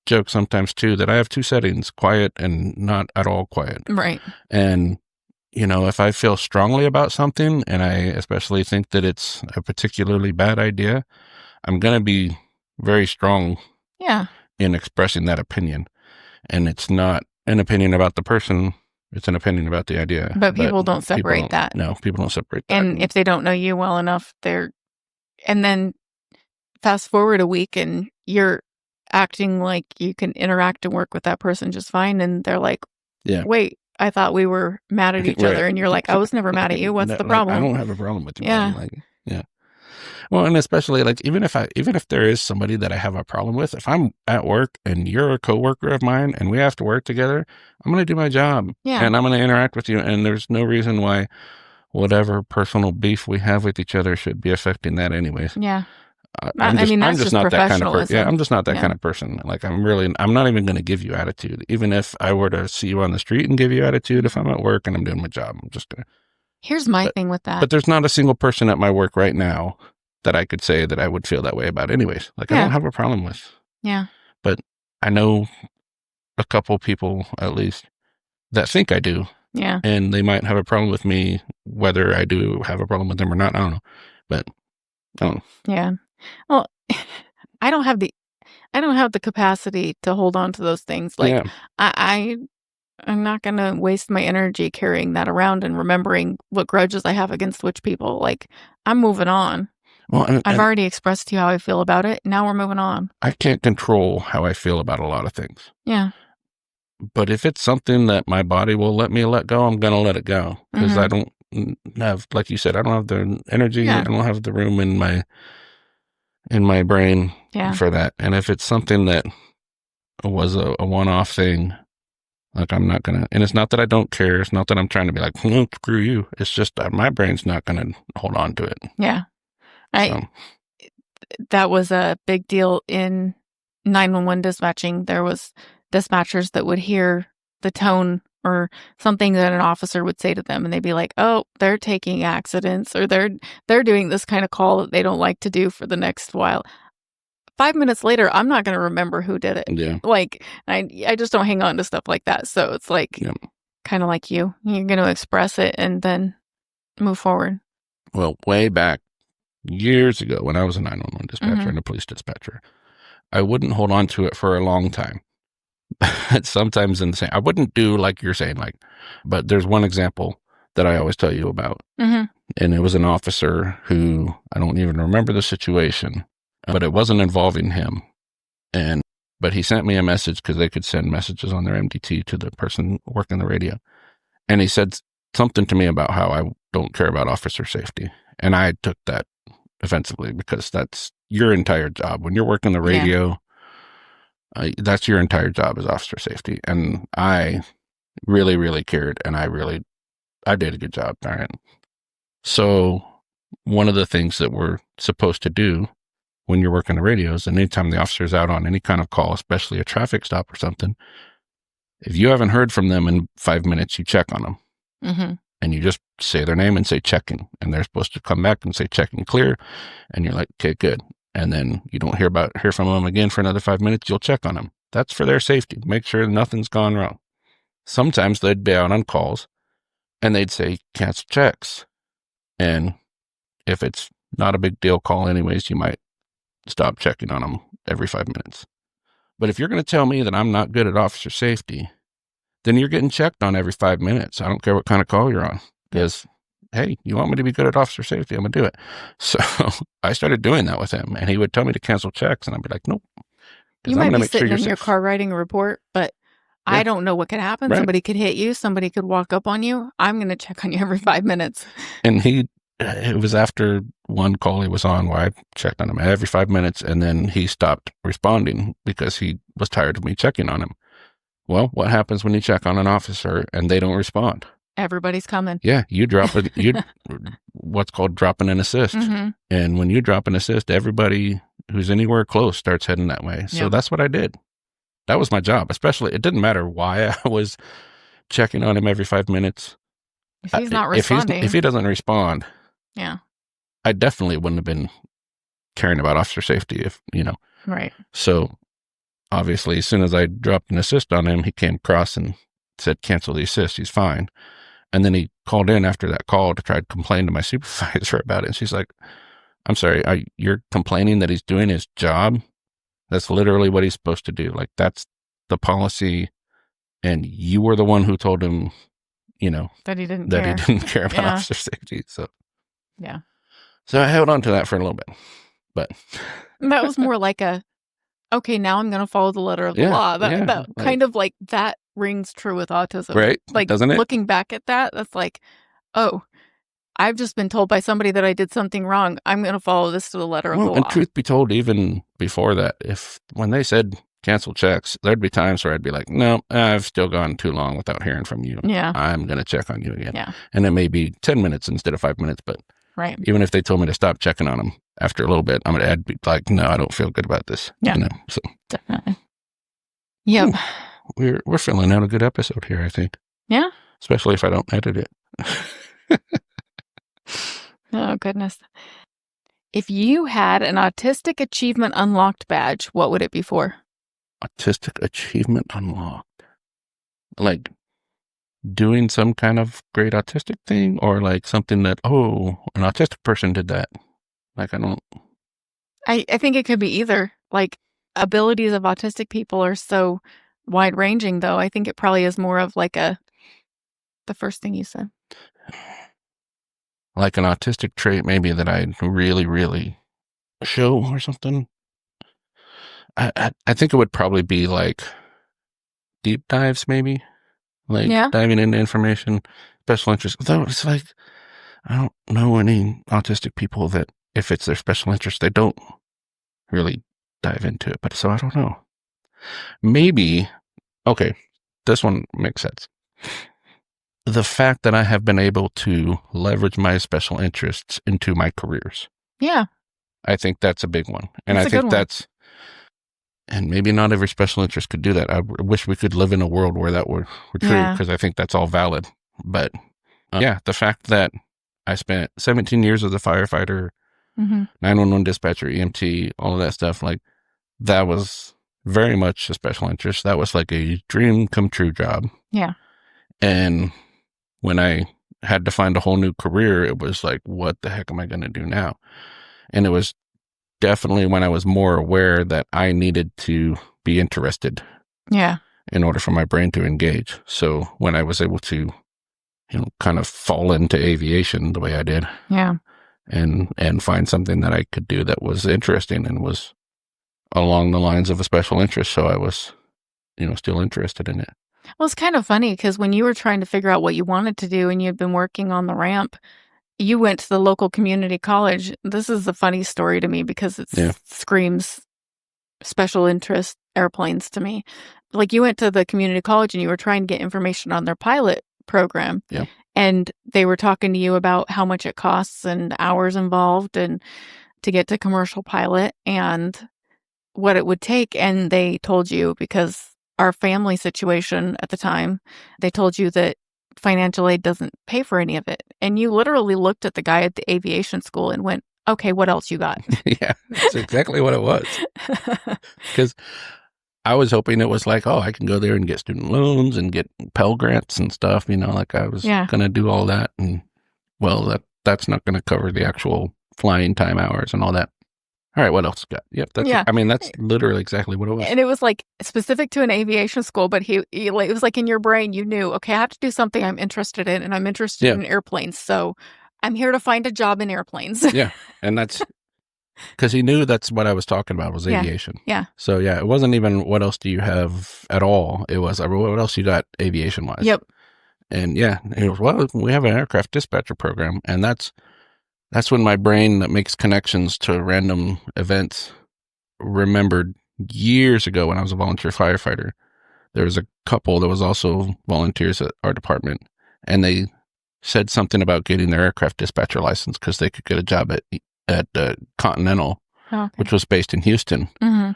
joke sometimes too that I have two settings, quiet and not at all quiet. Right. And, if I feel strongly about something and I especially think that it's a particularly bad idea, I'm going to be very strong in expressing that opinion. And it's not an opinion about the person. It's an opinion about the idea. But people don't separate that. No, people don't separate that. And if they don't know you well enough, and then fast forward a week and you're acting like you can interact and work with that person just fine. And they're like, wait, I thought we were mad at each other. And you're like, I was never mad at you. What's the problem? I don't have a problem with you. Yeah. Well, and especially like, even if there is somebody that I have a problem with, if I'm at work and you're a coworker of mine and we have to work together, I'm going to do my job and I'm going to interact with you. And there's no reason why whatever personal beef we have with each other should be affecting that anyways. Yeah. I'm just not that kind of person. Yeah, I'm just not that kind of person. Like, I'm not even going to give you attitude. Even if I were to see you on the street and give you attitude, if I'm at work and I'm doing my job, I'm just going to. Here's my thing with that. But there's not a single person at my work right now that I could say that I would feel that way about anyways. Like, I don't have a problem with. Yeah. But I know a couple people, at least, that think I do. Yeah. And they might have a problem with me, whether I do have a problem with them or not. I don't know. But I don't know. Yeah. Well, I don't have the capacity to hold on to those things. Like, I'm not going to waste my energy carrying that around and remembering what grudges I have against which people. Like, I'm moving on. Well, I've already expressed to you how I feel about it. Now we're moving on. I can't control how I feel about a lot of things. Yeah. But if it's something that my body will let me let go, I'm going to let it go. Because I don't have, like you said, I don't have the energy. I don't have the room in my brain for that. And if it's something that was a one-off thing, like, I'm not going to, and it's not that I don't care. It's not that I'm trying to be like, screw you. It's just that my brain's not going to hold on to it. Yeah. That was a big deal in 911 dispatching. There was dispatchers that would hear the tone or something that an officer would say to them, and they'd be like, oh, they're taking accidents, or they're doing this kind of call that they don't like to do for the next while. 5 minutes later, I'm not going to remember who did it. Yeah. Like, I just don't hang on to stuff like that. So it's like, kind of like you're going to express it and then move forward. Well, way back years ago when I was a 911 dispatcher and a police dispatcher, I wouldn't hold on to it for a long time. Sometimes in the same, I wouldn't do like you're saying, like, but there's one example that I always tell you about. And it was an officer who, I don't even remember the situation, but it wasn't involving him. But he sent me a message because they could send messages on their MDT to the person working the radio. And he said something to me about how I don't care about officer safety. And I took that offensively because that's your entire job. When you're working the radio, that's your entire job is officer safety. And I really, really cared. And I did a good job. All right. So one of the things that we're supposed to do when you're working the radios, and anytime the officer's out on any kind of call, especially a traffic stop or something, if you haven't heard from them in 5 minutes, you check on them. And you just say their name and say checking. And they're supposed to come back and say checking clear. And you're like, okay, good. And then you don't hear from them again for another 5 minutes, you'll check on them. That's for their safety. Make sure nothing's gone wrong. Sometimes they'd be out on calls and they'd say cancel checks. And if it's not a big deal call anyways, you might stop checking on them every 5 minutes. But if you're going to tell me that I'm not good at officer safety, then you're getting checked on every 5 minutes. I don't care what kind of call you're on. Because, hey, you want me to be good at officer safety? I'm going to do it. So I started doing that with him. And he would tell me to cancel checks. And I'd be like, nope. You might be sitting in your car writing a report, but I don't know what could happen. Right. Somebody could hit you. Somebody could walk up on you. I'm going to check on you every 5 minutes. And it was after one call he was on where I checked on him every 5 minutes. And then he stopped responding because he was tired of me checking on him. Well, what happens when you check on an officer and they don't respond? Everybody's coming. Yeah, you drop what's called dropping an assist. And when you drop an assist, everybody who's anywhere close starts heading that way. So that's what I did. That was my job. Especially, it didn't matter why I was checking on him every 5 minutes. If he's not responding. If he doesn't respond, I definitely wouldn't have been caring about officer safety Right. So obviously, as soon as I dropped an assist on him, he came across and said, cancel the assist. He's fine. And then he called in after that call to try to complain to my supervisor about it. And she's like, I'm sorry, you're complaining that he's doing his job? That's literally what he's supposed to do. Like, that's the policy. And you were the one who told him, that he didn't care about officer safety. So, So I held on to that for a little bit. But that was more like okay, now I'm going to follow the letter of the law. That kind of like that rings true with autism. Right. Like, doesn't it? Looking back at that, that's like, oh, I've just been told by somebody that I did something wrong. I'm going to follow this to the letter of the law. And truth be told, even before that, when they said cancel checks, there'd be times where I'd be like, no, I've still gone too long without hearing from you. Yeah. I'm going to check on you again. Yeah. And it may be 10 minutes instead of 5 minutes, but even if they told me to stop checking on them after a little bit, I'd be like, no, I don't feel good about this. Yeah. So definitely. Yep. We're filling out a good episode here, I think. Yeah. Especially if I don't edit it. Oh, goodness. If you had an Autistic Achievement Unlocked badge, what would it be for? Autistic Achievement Unlocked. Like doing some kind of great autistic thing, or like something that, an autistic person did that. Like, I think it could be either. Like, abilities of autistic people are so wide ranging, though. I think it probably is more of like the first thing you said. Like an autistic trait maybe that I really, really show or something. I think it would probably be like deep dives, maybe. Like diving into information, special interest. Though it's like, I don't know any autistic people that if it's their special interest, they don't really dive into it. But so I don't know. Maybe, okay, this one makes sense. The fact that I have been able to leverage my special interests into my careers. Yeah. I think that's a big one. And I think And maybe not every special interest could do that. I wish we could live in a world where that were true, because I think that's all valid. But the fact that I spent 17 years as a firefighter, 911 dispatcher, EMT, all of that stuff, like that was very much a special interest. That was like a dream come true job. Yeah. And when I had to find a whole new career, it was like, what the heck am I going to do now? And it was definitely when I was more aware that I needed to be interested. Yeah. In order for my brain to engage. So when I was able to, kind of fall into aviation the way I did. Yeah. And find something that I could do that was interesting and was along the lines of a special interest. So I was, still interested in it. Well, it's kind of funny because when you were trying to figure out what you wanted to do and you'd been working on the ramp, you went to the local community college. This is a funny story to me because it screams special interest airplanes to me. Like you went to the community college and you were trying to get information on their pilot program. Yeah. And they were talking to you about how much it costs and hours involved and to get to commercial pilot and what it would take. And they told you, because our family situation at the time, they told you that financial aid doesn't pay for any of it. And you literally looked at the guy at the aviation school and went, okay, what else you got? Yeah, that's exactly what it was. Because I was hoping it was like, oh, I can go there and get student loans and get Pell Grants and stuff, like I was going to do all that. And well, that's not going to cover the actual flying time hours and all that. All right, what else you got? Yep, that's literally exactly what it was. And it was like specific to an aviation school, but it was like in your brain, you knew, okay, I have to do something I'm interested in, and I'm interested in airplanes. So I'm here to find a job in airplanes. Yeah, and that's because he knew that's what I was talking about was aviation. Yeah. So it wasn't even what else do you have at all. It was what else you got aviation wise. Yep. And it was, well, we have an aircraft dispatcher program, and that's when my brain that makes connections to random events remembered years ago when I was a volunteer firefighter. There was a couple that was also volunteers at our department, and they said something about getting their aircraft dispatcher license because they could get a job at Continental, which was based in Houston. Mm-hmm.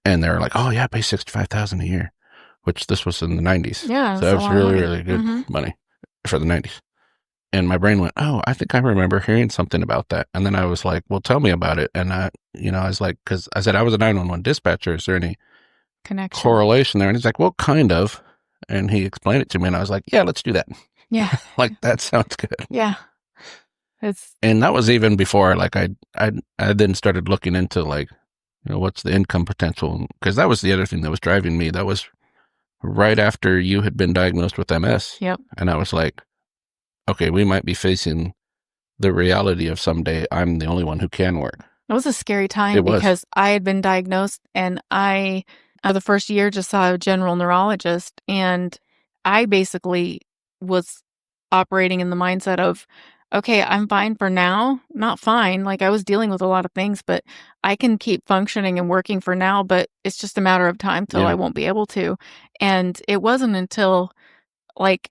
And they were like, oh yeah, pay $65,000 a year, which this was in the 90s. Yeah. So that was really, really good money for the 90s. And my brain went, oh, I think I remember hearing something about that. And then I was like, well, tell me about it. And I was like, because I said, I was a 911 dispatcher. Is there any connection correlation there? And he's like, well, kind of. And he explained it to me. And I was like, yeah, let's do that. Yeah. Like, that sounds good. Yeah. And that was even before, like, I then started looking into, like, what's the income potential? Because that was the other thing that was driving me. That was right after you had been diagnosed with MS. Yep. And I was like, okay, we might be facing the reality of someday I'm the only one who can work. It was a scary time because I had been diagnosed, and I, the first year, just saw a general neurologist, and I basically was operating in the mindset of, okay, I'm fine for now. Not fine. Like, I was dealing with a lot of things, but I can keep functioning and working for now, but it's just a matter of time till I won't be able to. And it wasn't until like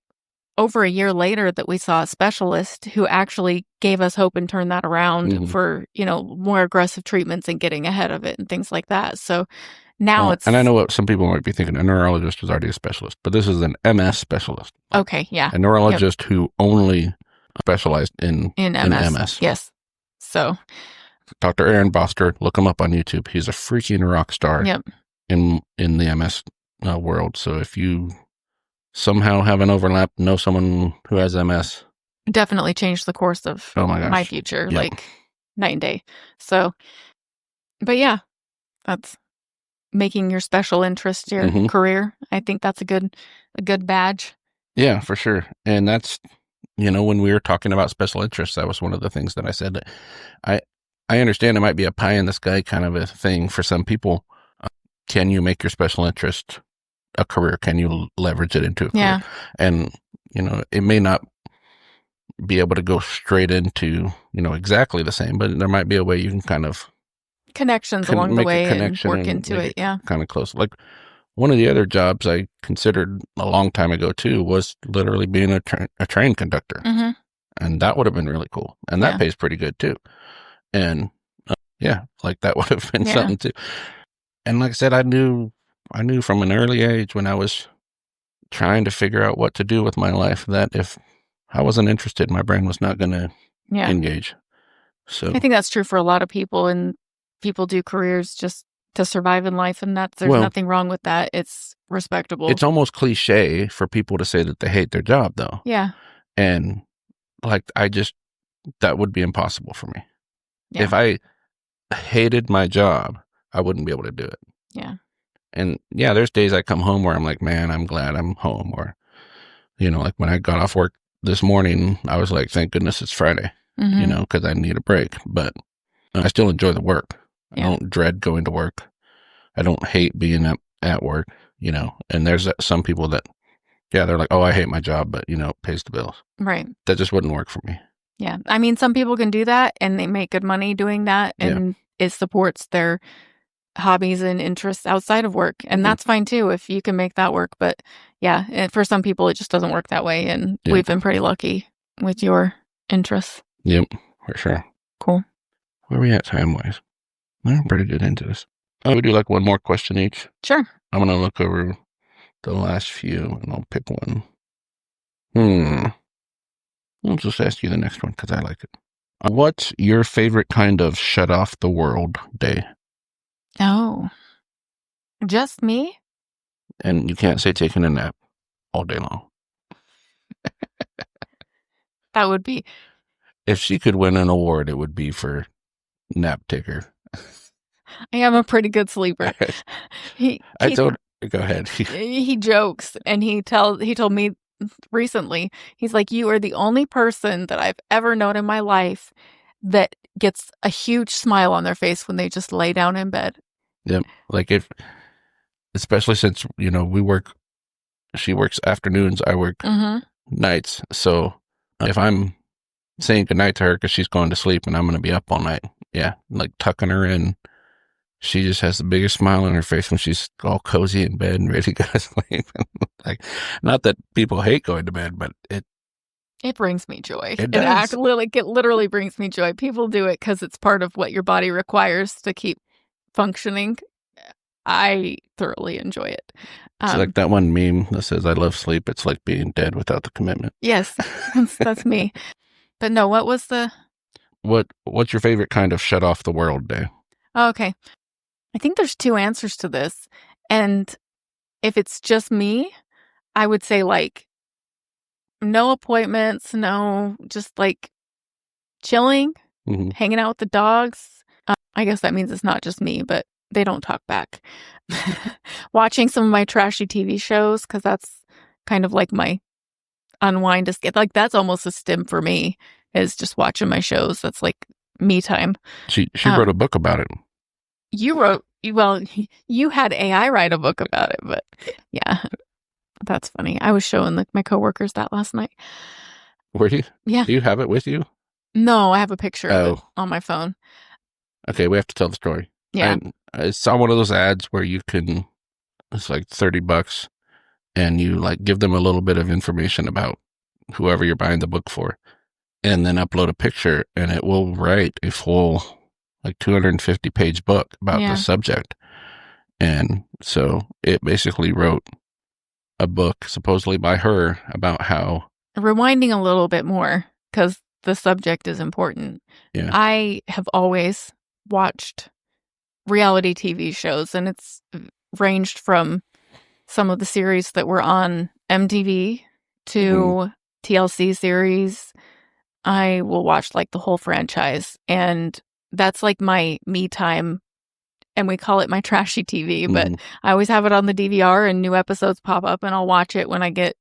over a year later that we saw a specialist who actually gave us hope and turned that around for, more aggressive treatments and getting ahead of it and things like that. So now it's... And I know what some people might be thinking, a neurologist is already a specialist, but this is an MS specialist. Okay, yeah. A neurologist who only specialized in MS. Yes. So... Dr. Aaron Boster, look him up on YouTube. He's a freaking rock star in the MS world. So if you somehow have an overlap, know someone who has MS, definitely changed the course of my future, like night and day. So, but yeah, that's making your special interest your career. I think that's a good badge. Yeah, for sure. And that's, when we were talking about special interests, that was one of the things that I said that I understand it might be a pie in the sky kind of a thing for some people. Can you make your special interest a career? Can you leverage it into a career? Yeah. And, it may not be able to go straight into, exactly the same, but there might be a way you can kind of connections along the way and work into it. Yeah. Kind of close. Like one of the other jobs I considered a long time ago too was literally being a train conductor. Mm-hmm. And that would have been really cool. And that pays pretty good too. And like that would have been something too. And like I said, I knew from an early age when I was trying to figure out what to do with my life that if I wasn't interested, my brain was not going to engage. So I think that's true for a lot of people, and people do careers just to survive in life, and there's nothing wrong with that. It's respectable. It's almost cliche for people to say that they hate their job, though. Yeah. And like, that would be impossible for me. Yeah. If I hated my job, I wouldn't be able to do it. Yeah. And yeah, there's days I come home where I'm like, man, I'm glad I'm home. Or, like when I got off work this morning, I was like, thank goodness it's Friday, because I need a break. But I still enjoy the work. Yeah. I don't dread going to work. I don't hate being at work, and there's some people that, they're like, oh, I hate my job, but, it pays the bills. Right. That just wouldn't work for me. Yeah. I mean, some people can do that and they make good money doing that, and it supports their hobbies and interests outside of work. And that's fine too, if you can make that work. But yeah, for some people, it just doesn't work that way. And we've been pretty lucky with your interests. Yep, for sure. Cool. Where are we at time-wise? We're pretty good into this. Oh, we do like one more question each. Sure. I'm going to look over the last few and I'll pick one. I'll just ask you the next one because I like it. What's your favorite kind of shut off the world day? Oh, just me? And you can't say taking a nap all day long. That would be. If she could win an award, it would be for nap taker. I am a pretty good sleeper. Go ahead. He jokes, and he told me recently, he's like, you are the only person that I've ever known in my life that gets a huge smile on their face when they just lay down in bed. Yep. Like especially since, she works afternoons, I work nights. So if I'm saying goodnight to her because she's going to sleep and I'm going to be up all night, like tucking her in, she just has the biggest smile on her face when she's all cozy in bed and ready to go to sleep. Like, not that people hate going to bed, but it brings me joy. It does. It literally brings me joy. People do it because it's part of what your body requires to keep functioning. I thoroughly enjoy it. It's like that one meme that says, I love sleep. It's like being dead without the commitment. Yes, that's me. But no, what was the... What's your favorite kind of shut off the world day? Oh, okay. I think there's two answers to this. And if it's just me, I would say like no appointments, just like chilling, hanging out with the dogs. I guess that means it's not just me, but they don't talk back. Watching some of my trashy TV shows, because that's kind of like my unwind escape. Like that's almost a stim for me, is just watching my shows. That's like me time. She wrote a book about it. You had AI write a book about it, but yeah, that's funny. I was showing my coworkers that last night. Were you? Yeah. Do you have it with you? No, I have a picture of it on my phone. Okay, we have to tell the story. Yeah. I saw one of those ads where it's like $30 and you like give them a little bit of information about whoever you're buying the book for, and then upload a picture and it will write a full like 250-page book about the subject. And so it basically wrote a book supposedly by her about how... Rewinding a little bit more, because the subject is important. Yeah. I have always watched reality TV shows, and it's ranged from some of the series that were on MTV to TLC series. I will watch like the whole franchise, and that's like my me time, and we call it my trashy TV, but I always have it on the DVR and new episodes pop up and I'll watch it when I get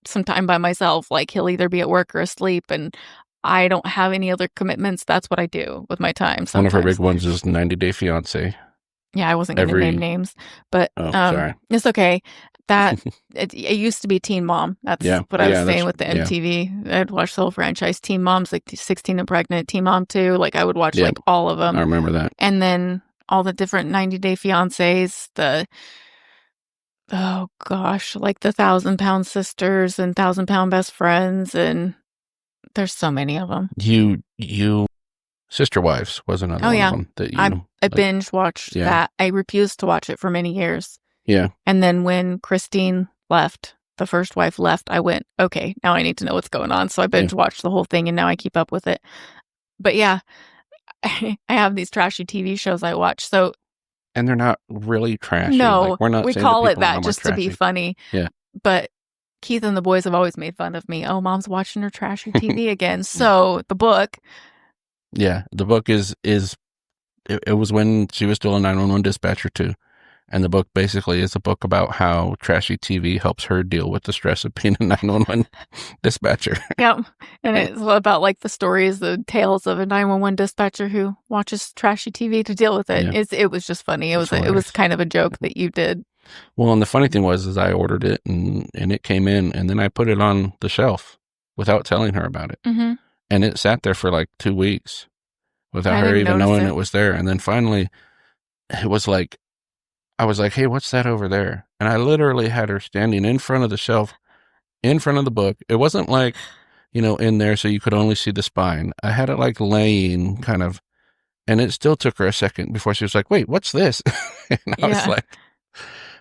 some time by myself. Like he'll either be at work or asleep and I don't have any other commitments. That's what I do with my time. Sometimes. One of her big ones is 90 Day Fiancé. Yeah, I wasn't going to name names, but sorry. It's okay. That it used to be Teen Mom. That's what I was saying with the MTV. I'd watch the whole franchise. Teen Mom's like 16 and Pregnant. Teen Mom 2. Like I would watch like all of them. I remember that. And then all the different 90 Day Fiancés. Oh gosh, like the 1,000-Pound Sisters and 1,000-Pound Best Friends, and there's so many of them. You Sister Wives was another one of them that you... I binge watched that. I refused to watch it for many years. Yeah. And then when Christine left, the first wife left, I went, okay, now I need to know what's going on. So I binge watched the whole thing and now I keep up with it. But yeah, I have these trashy TV shows I watch. And they're not really trashy. No, we're not. We call it that just to be funny. Yeah. But Keith and the boys have always made fun of me. Oh, Mom's watching her trashy TV again. So the book. Yeah, the book is it was when she was still a 911 dispatcher too. And the book basically is a book about how trashy TV helps her deal with the stress of being a 911 dispatcher. Yep. And it's about like the stories, the tales of a 911 dispatcher who watches trashy TV to deal with it. Yeah. It was just funny. It was kind of a joke that you did. Well, and the funny thing was I ordered it and it came in and then I put it on the shelf without telling her about it. Mm-hmm. And it sat there for like 2 weeks without her even knowing it was there. And then finally it was like, I was like, hey, what's that over there? And I literally had her standing in front of the shelf, in front of the book. It wasn't like, in there so you could only see the spine. I had it like laying kind of, and it still took her a second before she was like, wait, what's this? And I was like,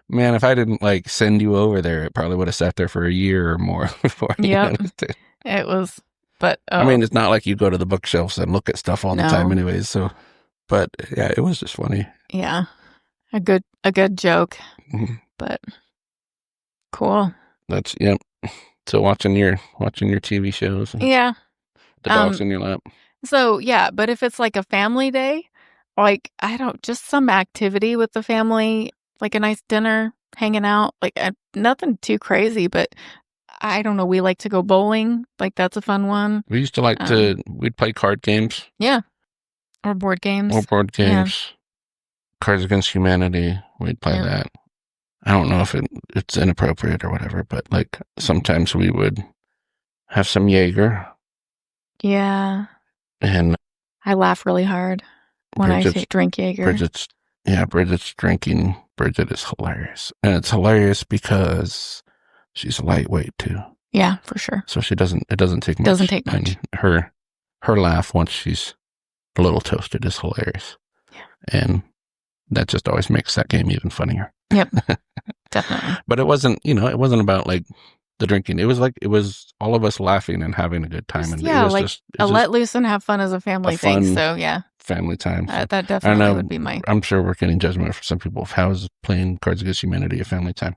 man, if I didn't like send you over there, it probably would have sat there for a year or more before. Yeah, it was, but I mean, it's not like you go to the bookshelves and look at stuff all the time anyways. So, but yeah, it was just funny. Yeah. A good joke, but cool. That's So watching your TV shows. Yeah. The dog's in your lap. So yeah, but if it's like a family day, like just some activity with the family, like a nice dinner, hanging out, like nothing too crazy, but I don't know. We like to go bowling. Like that's a fun one. We used to we'd play card games. Yeah. Or board games. Yeah. Cards Against Humanity, we'd play that. I don't know if it's inappropriate or whatever, but like sometimes we would have some Jaeger. Yeah. And I laugh really hard when I drink Jaeger. Bridget's drinking. Bridget is hilarious. And it's hilarious because she's lightweight too. Yeah, for sure. So it doesn't take much. And her laugh once she's a little toasted is hilarious. Yeah. And that just always makes that game even funnier. Yep, definitely. But it wasn't about like the drinking. It was all of us laughing and having a good time. And it was let loose and have fun as a family thing. So yeah, family time. So, that definitely would be I'm sure we're getting judgment for some people of how is playing Cards Against Humanity a family time.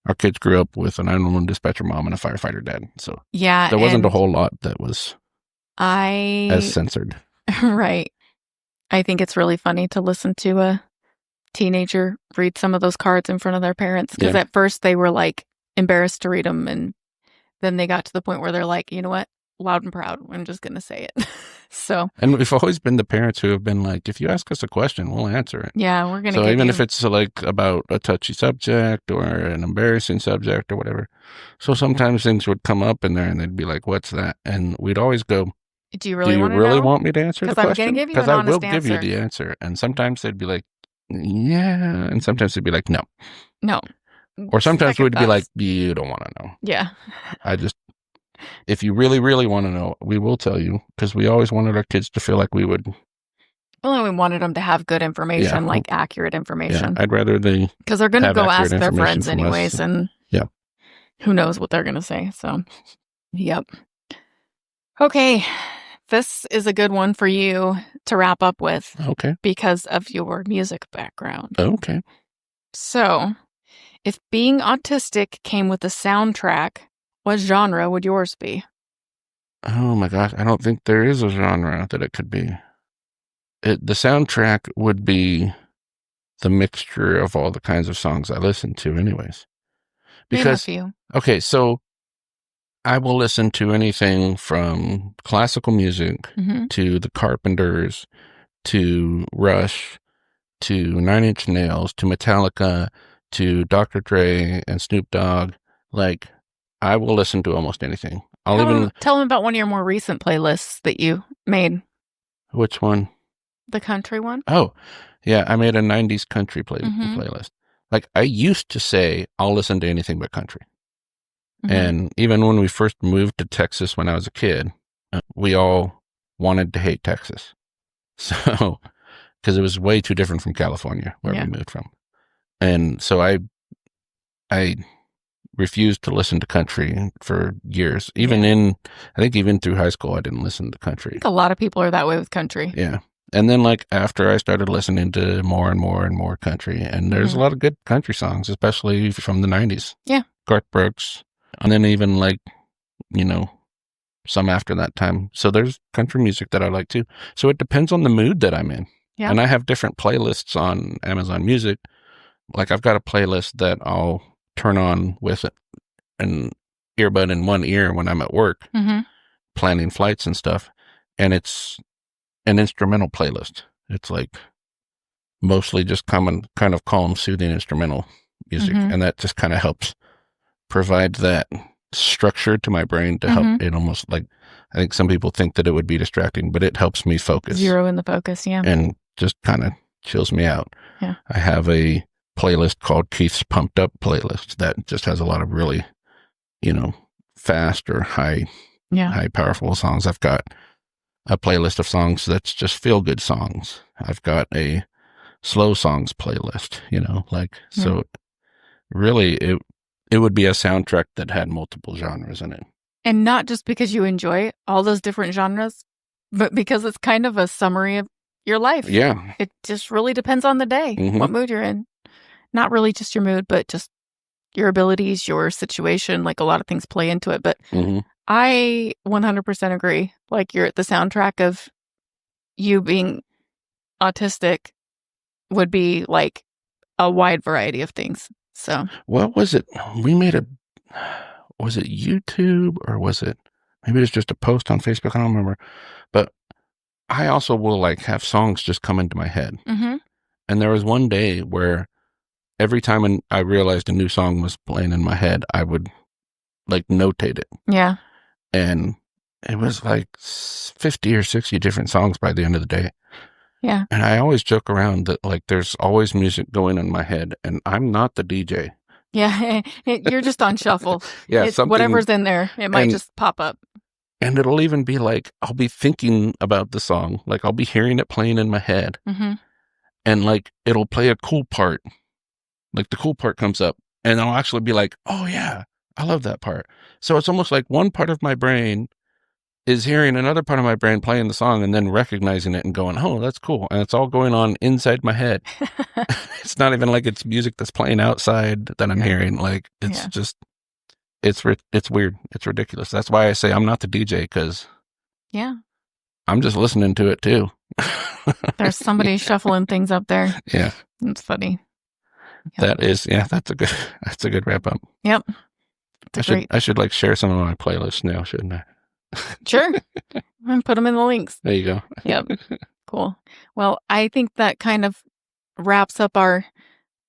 Our kids grew up with a 911 dispatcher mom and a firefighter dad. So yeah, there wasn't a whole lot that was as censored. Right. I think it's really funny to listen to a teenager read some of those cards in front of their parents because at first they were like embarrassed to read them, and then they got to the point where they're like, you know what, loud and proud, I'm just gonna say it. So, and we've always been the parents who have been like, if you ask us a question, we'll answer it. Yeah, we're gonna. So even if it's like about a touchy subject or an embarrassing subject or whatever, so sometimes things would come up in there and they'd be like, what's that? And we'd always go, do you really want me to answer the question? Because I will give you the answer. And sometimes they'd be like, yeah, and sometimes they'd be like, no. Or sometimes we'd be like, you don't want to know. Yeah. If you really, really want to know, we will tell you, because we always wanted our kids to feel like we would. Well, we wanted them to have good information, like accurate information. Yeah, I'd rather because they're going to go ask their friends anyways, and who knows what they're going to say. So, yep. Okay. This is a good one for you to wrap up with. Okay. Because of your music background. Okay. So, if being autistic came with a soundtrack, what genre would yours be? Oh my gosh, I don't think there is a genre that it could be. The soundtrack would be the mixture of all the kinds of songs I listen to anyways. Because, name a few. Okay, so I will listen to anything from classical music to the Carpenters, to Rush, to Nine Inch Nails, to Metallica, to Dr. Dre and Snoop Dogg. Like, I will listen to almost anything. Tell them about one of your more recent playlists that you made. Which one? The country one. Oh, yeah. I made a 90s country playlist. Like, I used to say, I'll listen to anything but country. And even when we first moved to Texas when I was a kid, we all wanted to hate Texas. So, because it was way too different from California, where we moved from. And so I refused to listen to country for years. Even I think even through high school, I didn't listen to country. I think a lot of people are that way with country. Yeah. And then like after I started listening to more and more and more country, and there's a lot of good country songs, especially from the 90s. Yeah. Garth Brooks. And then even like, you know, some after that time. So there's country music that I like too. So it depends on the mood that I'm in. Yeah. And I have different playlists on Amazon Music. Like I've got a playlist that I'll turn on with an earbud in one ear when I'm at work, planning flights and stuff. And it's an instrumental playlist. It's like mostly just kind of calm, soothing instrumental music. And that just kind of helps provide that structure to my brain to help it almost like, I think some people think that it would be distracting, but it helps me focus. Zero in the focus, yeah. And just kind of chills me out. Yeah. I have a playlist called Keith's Pumped Up playlist that just has a lot of really, you know, fast or high powerful songs. I've got a playlist of songs that's just feel good songs. I've got a slow songs playlist, you know, like, so really it would be a soundtrack that had multiple genres in it. And not just because you enjoy all those different genres, but because it's kind of a summary of your life. Yeah. It just really depends on the day, what mood you're in. Not really just your mood, but just your abilities, your situation, like a lot of things play into it. But I 100% agree. Like the soundtrack of you being autistic would be like a wide variety of things. So what was it? Was it YouTube or was it, maybe it's just a post on Facebook? I don't remember. But I also will like have songs just come into my head. And there was one day where every time I realized a new song was playing in my head, I would like notate it. Yeah. And it was like 50 or 60 different songs by the end of the day. Yeah. And I always joke around that like there's always music going in my head and I'm not the DJ. Yeah. You're just on shuffle. Yeah. Whatever's in there, it might just pop up. And it'll even be like, I'll be thinking about the song. Like I'll be hearing it playing in my head. And like, it'll play a cool part. Like the cool part comes up and I'll actually be like, oh yeah, I love that part. So it's almost like one part of my brain is hearing another part of my brain playing the song and then recognizing it and going, oh, that's cool. And it's all going on inside my head. It's not even like it's music that's playing outside that I'm hearing. Like it's just, it's weird. It's ridiculous. That's why I say I'm not the DJ because I'm just listening to it too. There's somebody shuffling things up there. Yeah. It's funny. That is, that's a good wrap up. Yep. I should like share some of my playlists now, shouldn't I? Sure. And put them in the links. There you go. Yep. Cool. Well, I think that kind of wraps up our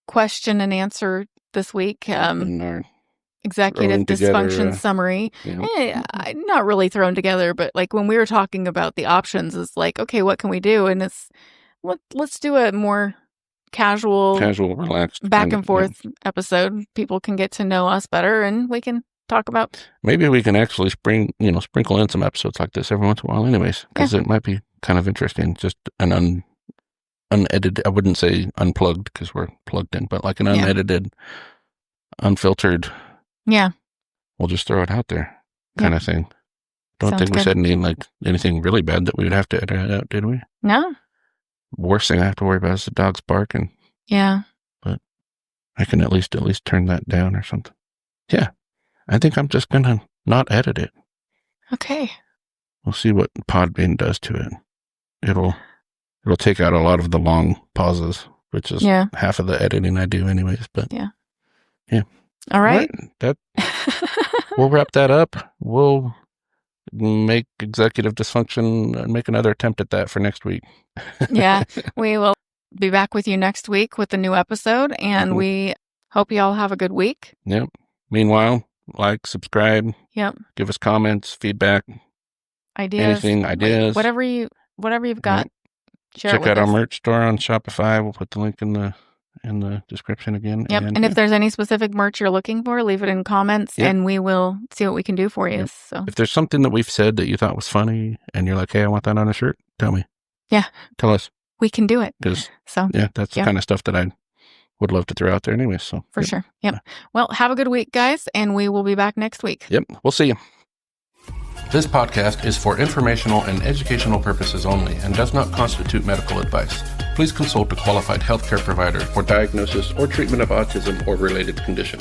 question and answer this week. Executive dysfunction summary. Not really thrown together, but like when we were talking about the options, it's like, okay, what can we do? And it's let's do a more casual, relaxed, back and forth episode. People can get to know us better, and we can talk about. Maybe we can actually sprinkle in some episodes like this every once in a while, anyways, because it might be kind of interesting. Just an unedited. I wouldn't say unplugged because we're plugged in, but like an unedited, unfiltered. Yeah, we'll just throw it out there, kind of thing. Don't think we said anything really bad that we would have to edit out, did we? No. Worst thing I have to worry about is the dog's barking. Yeah. But I can at least turn that down or something. Yeah. I think I'm just going to not edit it. Okay. We'll see what Podbean does to it. It'll take out a lot of the long pauses, which is half of the editing I do anyways, but yeah. All right. We'll wrap that up. We'll make executive dysfunction and make another attempt at that for next week. Yeah, we will be back with you next week with a new episode, and we hope you all have a good week. Yep. Meanwhile, like, subscribe. Yep. Give us comments, feedback, ideas, ideas, whatever you've got. Yep. Check out our merch store on Shopify. We'll put the link in the description again. Yep. And if there's any specific merch you're looking for, leave it in comments and we will see what we can do for you. Yep. So if there's something that we've said that you thought was funny and you're like, hey, I want that on a shirt, tell me. Yeah. Tell us. We can do it. That's the kind of stuff that I would love to throw out there anyway. So for sure. Yep. Well, have a good week, guys, and we will be back next week. Yep. We'll see you. This podcast is for informational and educational purposes only and does not constitute medical advice. Please consult a qualified healthcare provider for diagnosis or treatment of autism or related condition.